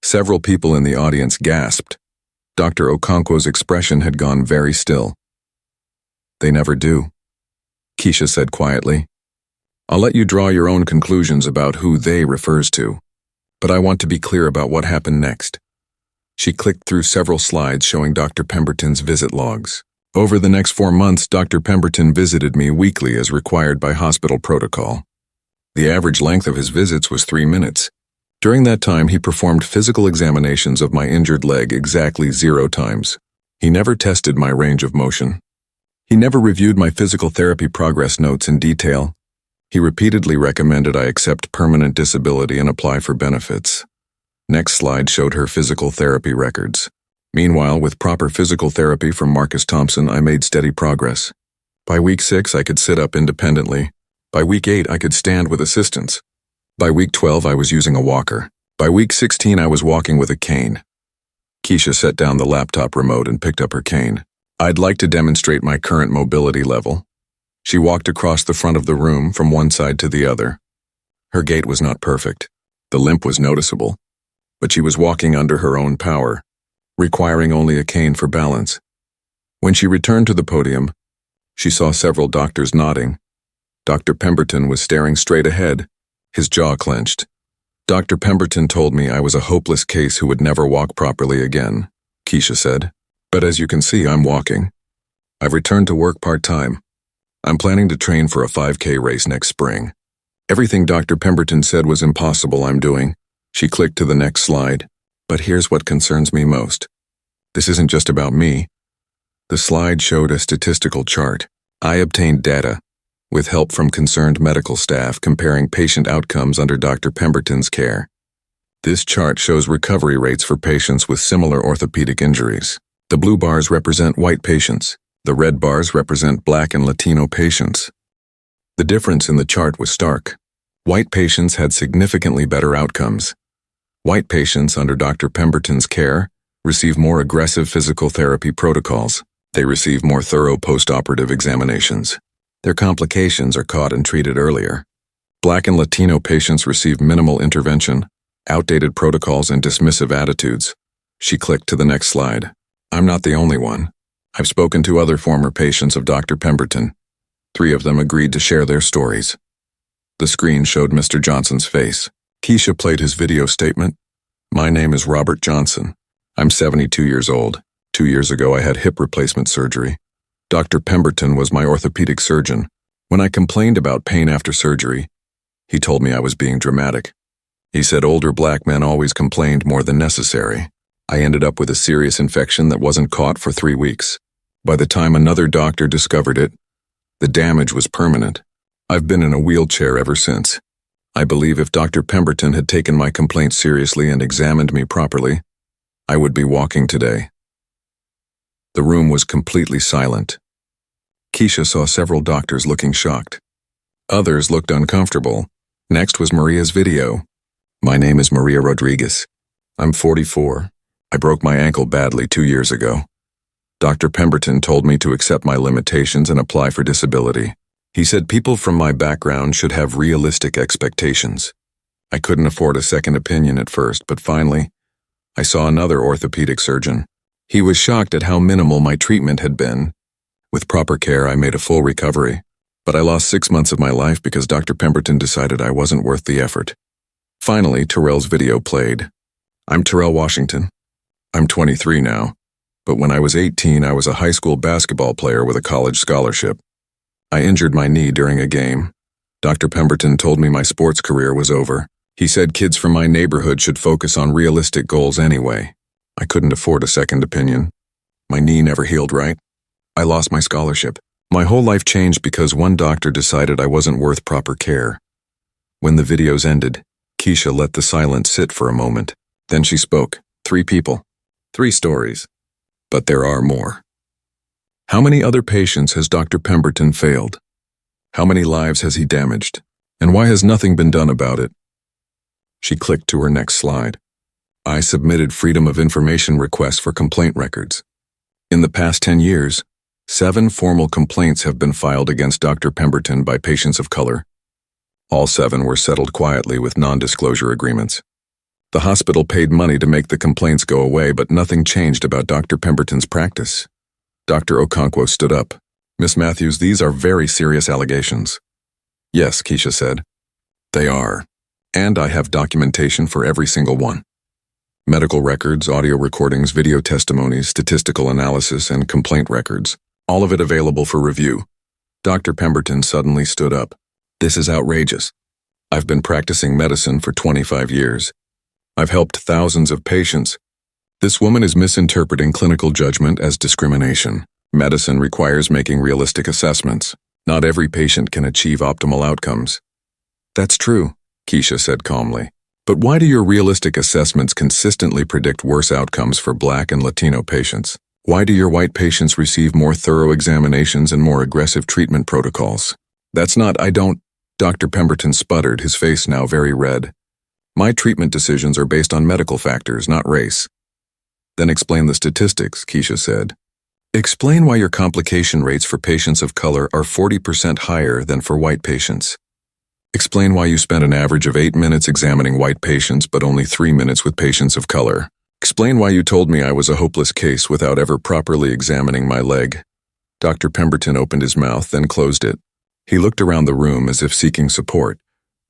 Several people in the audience gasped. Dr. Okonkwo's expression had gone very still. They never do, Keisha said quietly. I'll let you draw your own conclusions about who they refers to, but I want to be clear about what happened next. She clicked through several slides showing Dr. Pemberton's visit logs. Over the next 4 months, Dr. Pemberton visited me weekly as required by hospital protocol. The average length of his visits was 3 minutes. During that time, he performed physical examinations of my injured leg exactly 0 times. He never tested my range of motion. He never reviewed my physical therapy progress notes in detail. He repeatedly recommended I accept permanent disability and apply for benefits. Next slide showed her physical therapy records. Meanwhile, with proper physical therapy from Marcus Thompson, I made steady progress. By week 6, I could sit up independently. By week 8, I could stand with assistance. By week 12, I was using a walker. By week 16, I was walking with a cane. Keisha set down the laptop remote and picked up her cane. I'd like to demonstrate my current mobility level. She walked across the front of the room from one side to the other. Her gait was not perfect. The limp was noticeable. But she was walking under her own power, requiring only a cane for balance. When she returned to the podium, she saw several doctors nodding. Dr. Pemberton was staring straight ahead, his jaw clenched. Dr. Pemberton told me I was a hopeless case who would never walk properly again, Keisha said. But as you can see, I'm walking. I've returned to work part-time. I'm planning to train for a 5K race next spring. Everything Dr. Pemberton said was impossible I'm doing. She clicked to the next slide. But here's what concerns me most. This isn't just about me. The slide showed a statistical chart. I obtained data, with help from concerned medical staff comparing patient outcomes under Dr. Pemberton's care. This chart shows recovery rates for patients with similar orthopedic injuries. The blue bars represent white patients. The red bars represent Black and Latino patients. The difference in the chart was stark. White patients had significantly better outcomes. White patients under Dr. Pemberton's care receive more aggressive physical therapy protocols. They receive more thorough post-operative examinations. Their complications are caught and treated earlier. Black and Latino patients receive minimal intervention, outdated protocols, and dismissive attitudes. She clicked to the next slide. I'm not the only one. I've spoken to other former patients of Dr. Pemberton. 3 of them agreed to share their stories. The screen showed Mr. Johnson's face. Keisha played his video statement. My name is Robert Johnson. I'm 72 years old. 2 years ago, I had hip replacement surgery. Dr. Pemberton was my orthopedic surgeon. When I complained about pain after surgery, he told me I was being dramatic. He said older Black men always complained more than necessary. I ended up with a serious infection that wasn't caught for 3 weeks. By the time another doctor discovered it, the damage was permanent. I've been in a wheelchair ever since. I believe if Dr. Pemberton had taken my complaint seriously and examined me properly, I would be walking today. The room was completely silent. Keisha saw several doctors looking shocked. Others looked uncomfortable. Next was Maria's video. My name is Maria Rodriguez. I'm 44. I broke my ankle badly 2 years ago. Dr. Pemberton told me to accept my limitations and apply for disability. He said people from my background should have realistic expectations. I couldn't afford a second opinion at first, but finally, I saw another orthopedic surgeon. He was shocked at how minimal my treatment had been. With proper care, I made a full recovery, but I lost 6 months of my life because Dr. Pemberton decided I wasn't worth the effort. Finally, Terrell's video played. I'm Terrell Washington. I'm 23 now, but when I was 18, I was a high school basketball player with a college scholarship. I injured my knee during a game. Dr. Pemberton told me my sports career was over. He said kids from my neighborhood should focus on realistic goals anyway. I couldn't afford a second opinion. My knee never healed right. I lost my scholarship. My whole life changed because one doctor decided I wasn't worth proper care. When the videos ended, Keisha let the silence sit for a moment. Then she spoke. 3 people. 3 stories. But there are more. How many other patients has Dr. Pemberton failed? How many lives has he damaged? And why has nothing been done about it? She clicked to her next slide. I submitted Freedom of Information requests for complaint records. In the past 10 years, 7 formal complaints have been filed against Dr. Pemberton by patients of color. All 7 were settled quietly with non-disclosure agreements. The hospital paid money to make the complaints go away, but nothing changed about Dr. Pemberton's practice. Dr. Okonkwo stood up. Miss Matthews, these are very serious allegations. Yes, Keisha said. They are. And I have documentation for every single one. Medical records, audio recordings, video testimonies, statistical analysis, and complaint records. All of it available for review. Dr. Pemberton suddenly stood up. This is outrageous. I've been practicing medicine for 25 years. I've helped thousands of patients. This woman is misinterpreting clinical judgment as discrimination. Medicine requires making realistic assessments. Not every patient can achieve optimal outcomes. That's true, Keisha said calmly. But why do your realistic assessments consistently predict worse outcomes for Black and Latino patients? Why do your white patients receive more thorough examinations and more aggressive treatment protocols? That's not, Dr. Pemberton sputtered, his face now very red. My treatment decisions are based on medical factors, not race. Then explain the statistics, Keisha said. Explain why your complication rates for patients of color are 40% higher than for white patients. Explain why you spent an average of 8 minutes examining white patients but only 3 minutes with patients of color. Explain why you told me I was a hopeless case without ever properly examining my leg. Dr. Pemberton opened his mouth, then closed it. He looked around the room as if seeking support,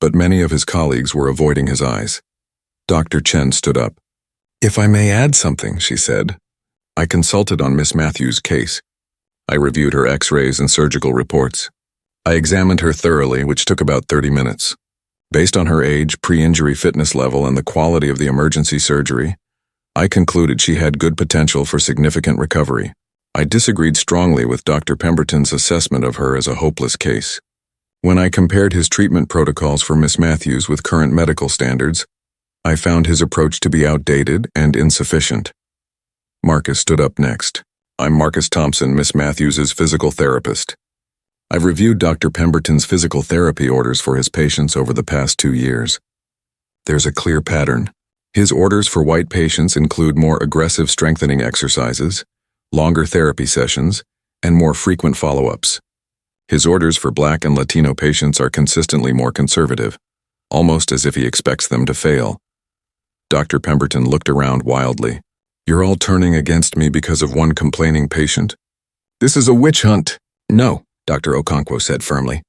but many of his colleagues were avoiding his eyes. Dr. Chen stood up. If I may add something, she said. I consulted on Miss Matthews' case. I reviewed her x-rays and surgical reports. I examined her thoroughly, which took about 30 minutes. Based on her age, pre-injury fitness level, and the quality of the emergency surgery, I concluded she had good potential for significant recovery. I disagreed strongly with Dr. Pemberton's assessment of her as a hopeless case. When I compared his treatment protocols for Miss Matthews with current medical standards, I found his approach to be outdated and insufficient. Marcus stood up next. I'm Marcus Thompson, Miss Matthews' physical therapist. I've reviewed Dr. Pemberton's physical therapy orders for his patients over the past 2 years. There's a clear pattern. His orders for white patients include more aggressive strengthening exercises, longer therapy sessions, and more frequent follow-ups. His orders for Black and Latino patients are consistently more conservative, almost as if he expects them to fail. Dr. Pemberton looked around wildly. You're all turning against me because of one complaining patient? This is a witch hunt. No, Dr. Okonkwo said firmly.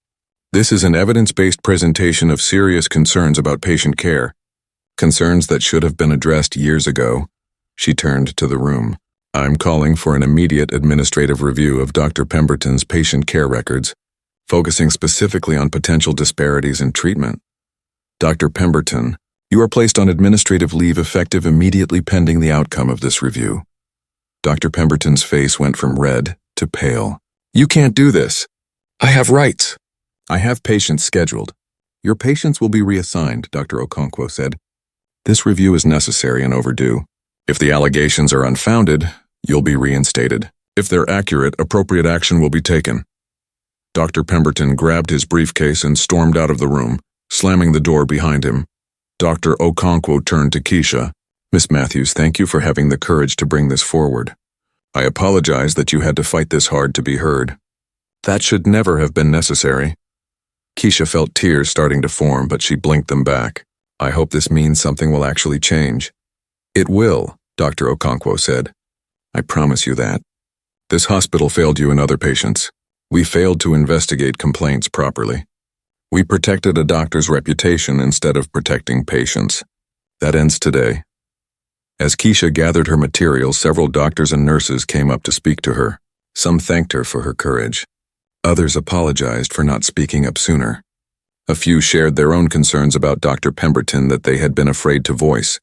This is an evidence-based presentation of serious concerns about patient care. Concerns that should have been addressed years ago. She turned to the room. I'm calling for an immediate administrative review of Dr. Pemberton's patient care records, focusing specifically on potential disparities in treatment. Dr. Pemberton, you are placed on administrative leave effective immediately pending the outcome of this review. Dr. Pemberton's face went from red to pale. You can't do this. I have rights. I have patients scheduled. Your patients will be reassigned, Dr. Okonkwo said. This review is necessary and overdue. If the allegations are unfounded, you'll be reinstated. If they're accurate, appropriate action will be taken. Dr. Pemberton grabbed his briefcase and stormed out of the room, slamming the door behind him. Dr. Okonkwo turned to Keisha. Miss Matthews, thank you for having the courage to bring this forward. I apologize that you had to fight this hard to be heard. That should never have been necessary. Keisha felt tears starting to form, but she blinked them back. I hope this means something will actually change. It will, Dr. Okonkwo said. I promise you that. This hospital failed you and other patients. We failed to investigate complaints properly. We protected a doctor's reputation instead of protecting patients. That ends today. As Keisha gathered her materials, several doctors and nurses came up to speak to her. Some thanked her for her courage. Others apologized for not speaking up sooner. A few shared their own concerns about Dr. Pemberton that they had been afraid to voice.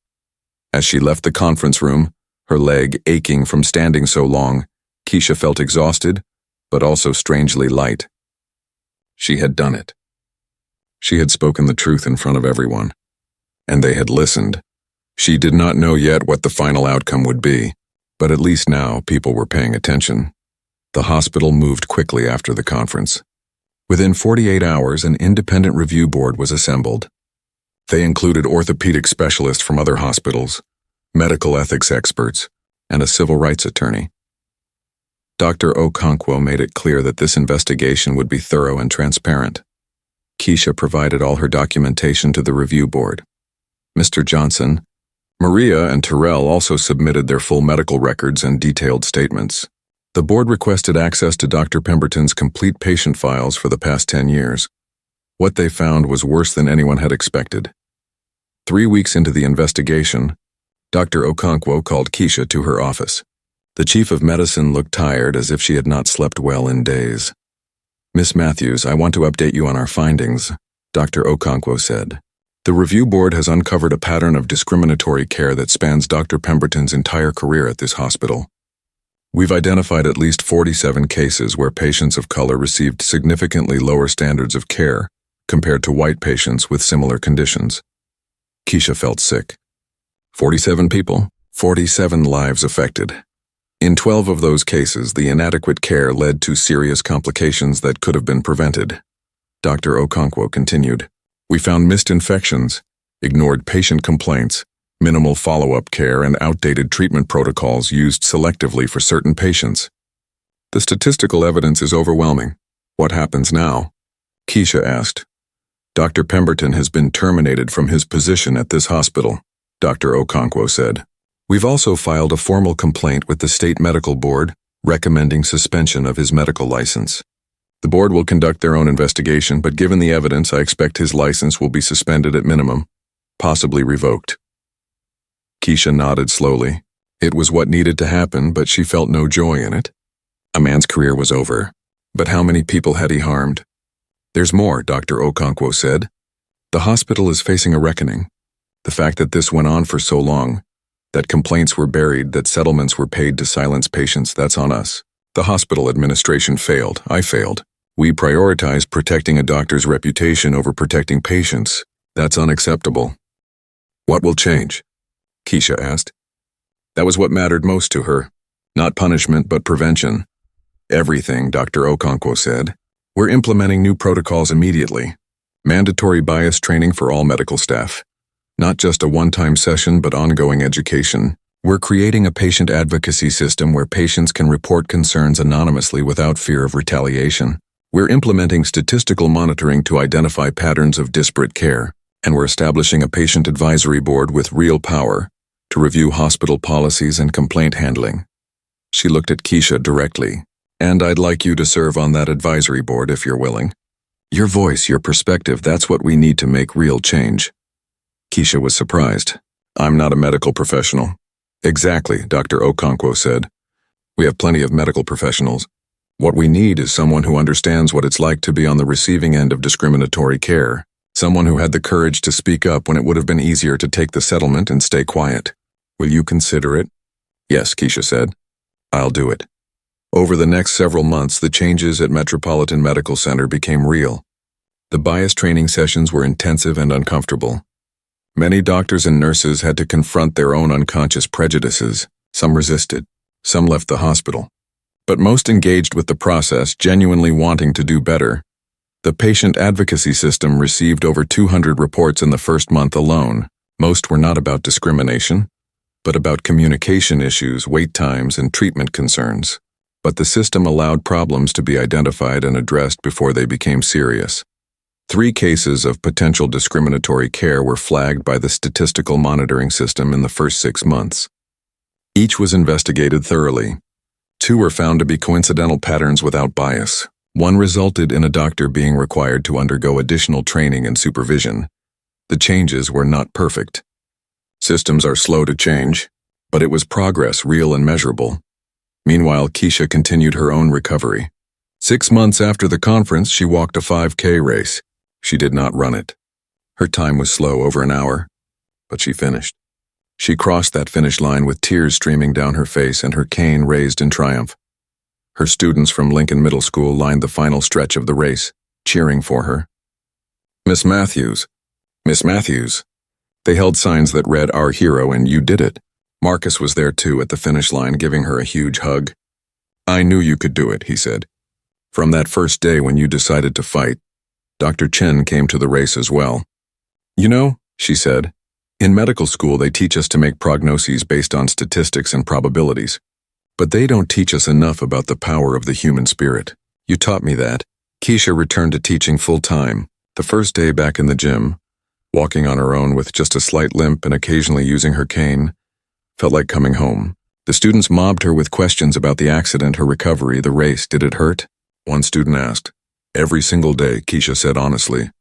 As she left the conference room, her leg aching from standing so long, Keisha felt exhausted, but also strangely light. She had done it. She had spoken the truth in front of everyone, and they had listened. She did not know yet what the final outcome would be, but at least now people were paying attention. The hospital moved quickly after the conference. Within 48 hours, an independent review board was assembled. They included orthopedic specialists from other hospitals, medical ethics experts, and a civil rights attorney. Dr. Okonkwo made it clear that this investigation would be thorough and transparent. Keisha provided all her documentation to the review board. Mr. Johnson, Maria and Terrell also submitted their full medical records and detailed statements. The board requested access to Dr. Pemberton's complete patient files for the past 10 years. What they found was worse than anyone had expected. 3 weeks into the investigation, Dr. Okonkwo called Keisha to her office. The chief of medicine looked tired, as if she had not slept well in days. "Miss Matthews, I want to update you on our findings," Dr. Okonkwo said. "The review board has uncovered a pattern of discriminatory care that spans Dr. Pemberton's entire career at this hospital. We've identified at least 47 cases where patients of color received significantly lower standards of care compared to white patients with similar conditions." Keisha felt sick. 47 people, 47 lives affected. In 12 of those cases, the inadequate care led to serious complications that could have been prevented. Dr. Okonkwo continued, "We found missed infections, ignored patient complaints, minimal follow-up care, and outdated treatment protocols used selectively for certain patients. The statistical evidence is overwhelming. What happens now?" Keisha asked. "Dr. Pemberton has been terminated from his position at this hospital," Dr. Okonkwo said. "We've also filed a formal complaint with the State Medical Board recommending suspension of his medical license. The board will conduct their own investigation, but given the evidence, I expect his license will be suspended at minimum, possibly revoked." Keisha nodded slowly. It was what needed to happen, but she felt no joy in it. A man's career was over. But how many people had he harmed? "There's more," Dr. Okonkwo said. "The hospital is facing a reckoning. The fact that this went on for so long, that complaints were buried, that settlements were paid to silence patients, that's on us. The hospital administration failed. I failed. We prioritized protecting a doctor's reputation over protecting patients. That's unacceptable." "What will change?" Keisha asked. That was what mattered most to her. Not punishment, but prevention. "Everything," Dr. Okonkwo said. "We're implementing new protocols immediately. Mandatory bias training for all medical staff. Not just a one-time session, but ongoing education. We're creating a patient advocacy system where patients can report concerns anonymously without fear of retaliation. We're implementing statistical monitoring to identify patterns of disparate care, and we're establishing a patient advisory board with real power to review hospital policies and complaint handling." She looked at Keisha directly. "And I'd like you to serve on that advisory board if you're willing. Your voice, your perspective, that's what we need to make real change." Keisha was surprised. "I'm not a medical professional." "Exactly," Dr. Okonkwo said. "We have plenty of medical professionals. What we need is someone who understands what it's like to be on the receiving end of discriminatory care. Someone who had the courage to speak up when it would have been easier to take the settlement and stay quiet. Will you consider it?" "Yes," Keisha said. "I'll do it." Over the next several months, the changes at Metropolitan Medical Center became real. The bias training sessions were intensive and uncomfortable. Many doctors and nurses had to confront their own unconscious prejudices. Some resisted. Some left the hospital. But most engaged with the process, genuinely wanting to do better. The patient advocacy system received over 200 reports in the first month alone. Most were not about discrimination, but about communication issues, wait times, and treatment concerns. But the system allowed problems to be identified and addressed before they became serious. 3 cases of potential discriminatory care were flagged by the statistical monitoring system in the first 6 months. Each was investigated thoroughly. 2 were found to be coincidental patterns without bias. 1 resulted in a doctor being required to undergo additional training and supervision. The changes were not perfect. Systems are slow to change, but it was progress, real and measurable. Meanwhile, Keisha continued her own recovery. 6 months after the conference, she walked a 5K race. She did not run it. Her time was slow, over an hour, but she finished. She crossed that finish line with tears streaming down her face and her cane raised in triumph. Her students from Lincoln Middle School lined the final stretch of the race, cheering for her. "Miss Matthews, Miss Matthews." They held signs that read, "Our hero," and "You did it." Marcus was there too at the finish line, giving her a huge hug. "I knew you could do it," he said. "From that first day when you decided to fight." Dr. Chen came to the race as well. "You know," she said, "in medical school they teach us to make prognoses based on statistics and probabilities. But they don't teach us enough about the power of the human spirit. You taught me that." Keisha returned to teaching full-time. The first day back in the gym, Walking on her own with just a slight limp and occasionally using her cane felt like coming home. The students mobbed her with questions about the accident, her recovery, the race. Did it hurt? One student asked. Every single day, Keisha said honestly.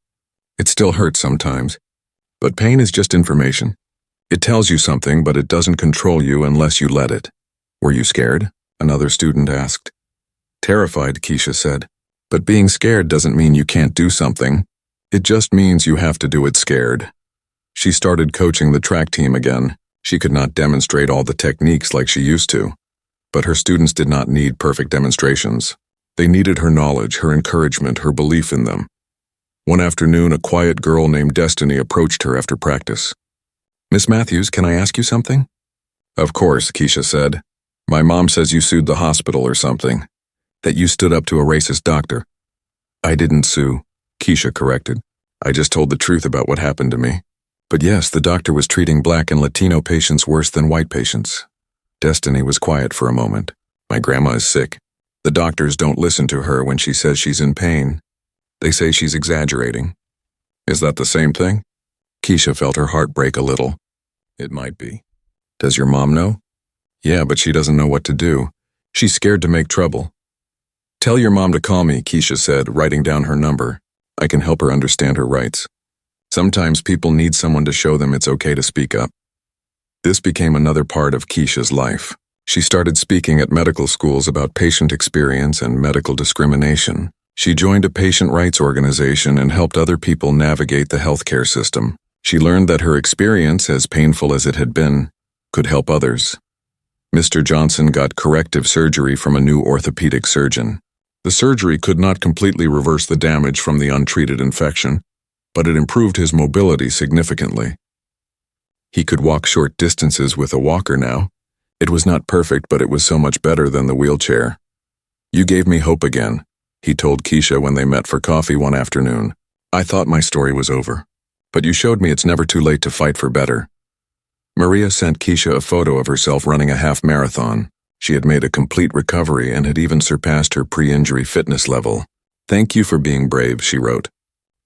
It still hurts sometimes. But pain is just information. It tells you something, but it doesn't control you unless you let it. Were you scared? Another student asked. Terrified, Keisha said. But being scared doesn't mean you can't do something. It just means you have to do it scared. She started coaching the track team again. She could not demonstrate all the techniques like she used to. But her students did not need perfect demonstrations. They needed her knowledge, her encouragement, her belief in them. One afternoon, a quiet girl named Destiny approached her after practice. Miss Matthews, can I ask you something? Of course, Keisha said. My mom says you sued the hospital or something. That you stood up to a racist doctor. I didn't sue, Keisha corrected. I just told the truth about what happened to me. But yes, the doctor was treating Black and Latino patients worse than white patients. Destiny was quiet for a moment. My grandma is sick. The doctors don't listen to her when she says she's in pain. They say she's exaggerating. Is that the same thing? Keisha felt her heart break a little. It might be. Does your mom know? Yeah, but she doesn't know what to do. She's scared to make trouble. Tell your mom to call me, Keisha said, writing down her number. I can help her understand her rights. Sometimes people need someone to show them it's okay to speak up. This became another part of Keisha's life. She started speaking at medical schools about patient experience and medical discrimination. She joined a patient rights organization and helped other people navigate the healthcare system. She learned that her experience, as painful as it had been, could help others. Mr. Johnson got corrective surgery from a new orthopedic surgeon. The surgery could not completely reverse the damage from the untreated infection, but it improved his mobility significantly. He could walk short distances with a walker now. It was not perfect, but it was so much better than the wheelchair. You gave me hope again, he told Keisha when they met for coffee one afternoon. I thought my story was over, but you showed me it's never too late to fight for better. Maria sent Keisha a photo of herself running a half marathon. She had made a complete recovery and had even surpassed her pre-injury fitness level. Thank you for being brave, she wrote.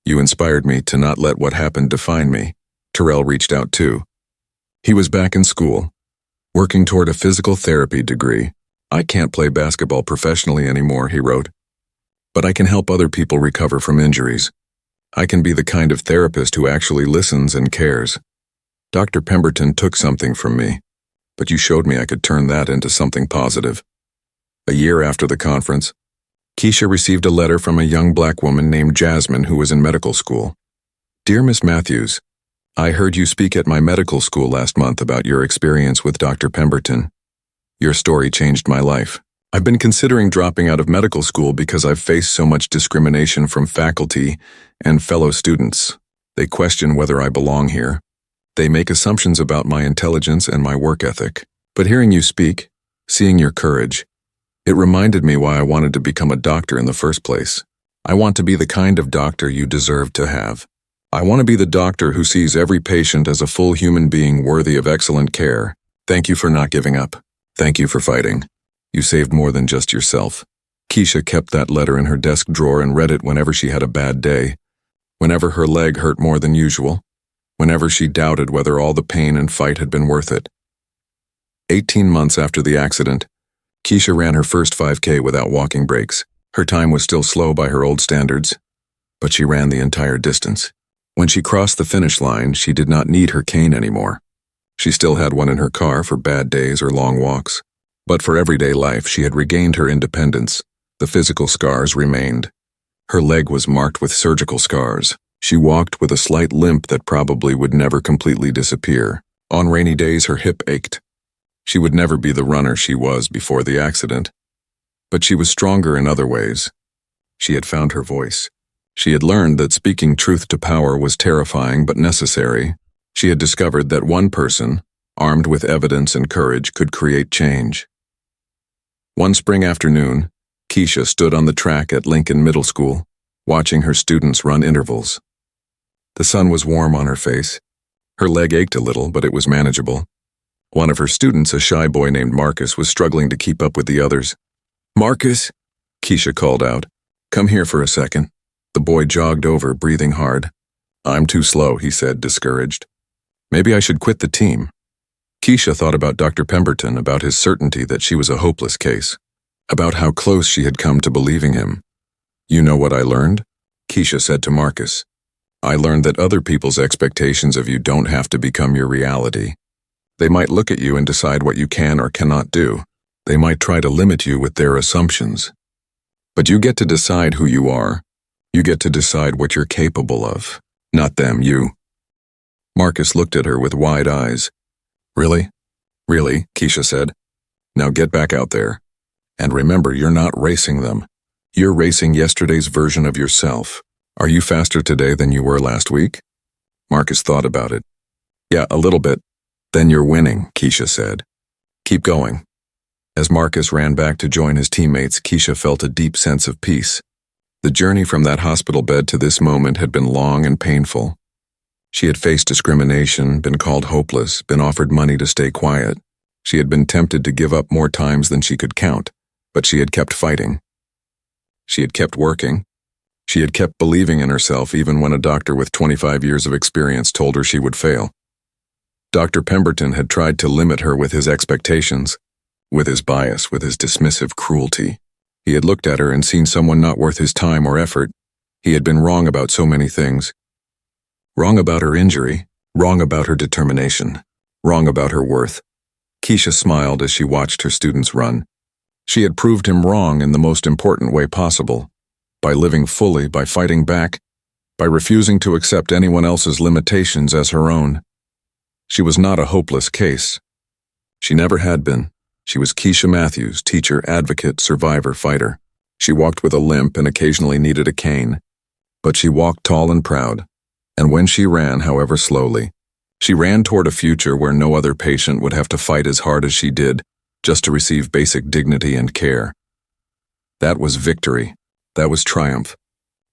You inspired me to not let what happened define me. Terrell reached out too. He was back in school, working toward a physical therapy degree. I can't play basketball professionally anymore, he wrote. But I can help other people recover from injuries. I can be the kind of therapist who actually listens and cares. Dr. Pemberton took something from me, but you showed me I could turn that into something positive. A year after the conference, Keisha received a letter from a young Black woman named Jasmine who was in medical school. Dear Miss Matthews, I heard you speak at my medical school last month about your experience with Dr. Pemberton. Your story changed my life. I've been considering dropping out of medical school because I've faced so much discrimination from faculty and fellow students. They question whether I belong here. They make assumptions about my intelligence and my work ethic. But hearing you speak, seeing your courage, it reminded me why I wanted to become a doctor in the first place. I want to be the kind of doctor you deserve to have. I want to be the doctor who sees every patient as a full human being worthy of excellent care. Thank you for not giving up. Thank you for fighting. You saved more than just yourself. Keisha kept that letter in her desk drawer and read it whenever she had a bad day, whenever her leg hurt more than usual, whenever she doubted whether all the pain and fight had been worth it. 18 months after the accident, Keisha ran her first 5K without walking breaks. Her time was still slow by her old standards, but she ran the entire distance. When she crossed the finish line, she did not need her cane anymore. She still had one in her car for bad days or long walks. But for everyday life, she had regained her independence. The physical scars remained. Her leg was marked with surgical scars. She walked with a slight limp that probably would never completely disappear. On rainy days, her hip ached. She would never be the runner she was before the accident. But she was stronger in other ways. She had found her voice. She had learned that speaking truth to power was terrifying but necessary. She had discovered that one person, armed with evidence and courage, could create change. One spring afternoon, Keisha stood on the track at Lincoln Middle School, watching her students run intervals. The sun was warm on her face. Her leg ached a little, but it was manageable. One of her students, a shy boy named Marcus, was struggling to keep up with the others. Marcus, Keisha called out, come here for a second. The boy jogged over, breathing hard. I'm too slow, he said, discouraged. Maybe I should quit the team. Keisha thought about Dr. Pemberton, about his certainty that she was a hopeless case, about how close she had come to believing him. You know what I learned? Keisha said to Marcus. I learned that other people's expectations of you don't have to become your reality. They might look at you and decide what you can or cannot do. They might try to limit you with their assumptions. But you get to decide who you are. You get to decide what you're capable of. Not them, you. Marcus looked at her with wide eyes. Really? Really, Keisha said. Now get back out there. And remember, you're not racing them. You're racing yesterday's version of yourself. Are you faster today than you were last week? Marcus thought about it. Yeah, a little bit. Then you're winning, Keisha said. Keep going. As Marcus ran back to join his teammates, Keisha felt a deep sense of peace. The journey from that hospital bed to this moment had been long and painful. She had faced discrimination, been called hopeless, been offered money to stay quiet. She had been tempted to give up more times than she could count, but she had kept fighting. She had kept working. She had kept believing in herself even when a doctor with 25 years of experience told her she would fail. Dr. Pemberton had tried to limit her with his expectations, with his bias, with his dismissive cruelty. He had looked at her and seen someone not worth his time or effort. He had been wrong about so many things. Wrong about her injury, wrong about her determination, wrong about her worth. Keisha smiled as she watched her students run. She had proved him wrong in the most important way possible, by living fully, by fighting back, by refusing to accept anyone else's limitations as her own. She was not a hopeless case. She never had been. She was Keisha Matthews, teacher, advocate, survivor, fighter. She walked with a limp and occasionally needed a cane. But she walked tall and proud. And when she ran, however slowly, she ran toward a future where no other patient would have to fight as hard as she did just to receive basic dignity and care. That was victory. That was triumph.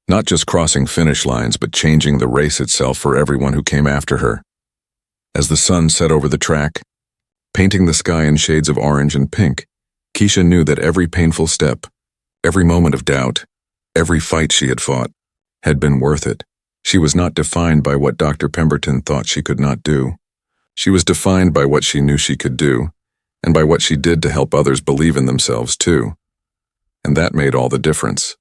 Not just crossing finish lines, but changing the race itself for everyone who came after her. As the sun set over the track, painting the sky in shades of orange and pink, Keisha knew that every painful step, every moment of doubt, every fight she had fought, had been worth it. She was not defined by what Dr. Pemberton thought she could not do. She was defined by what she knew she could do, and by what she did to help others believe in themselves too. And that made all the difference.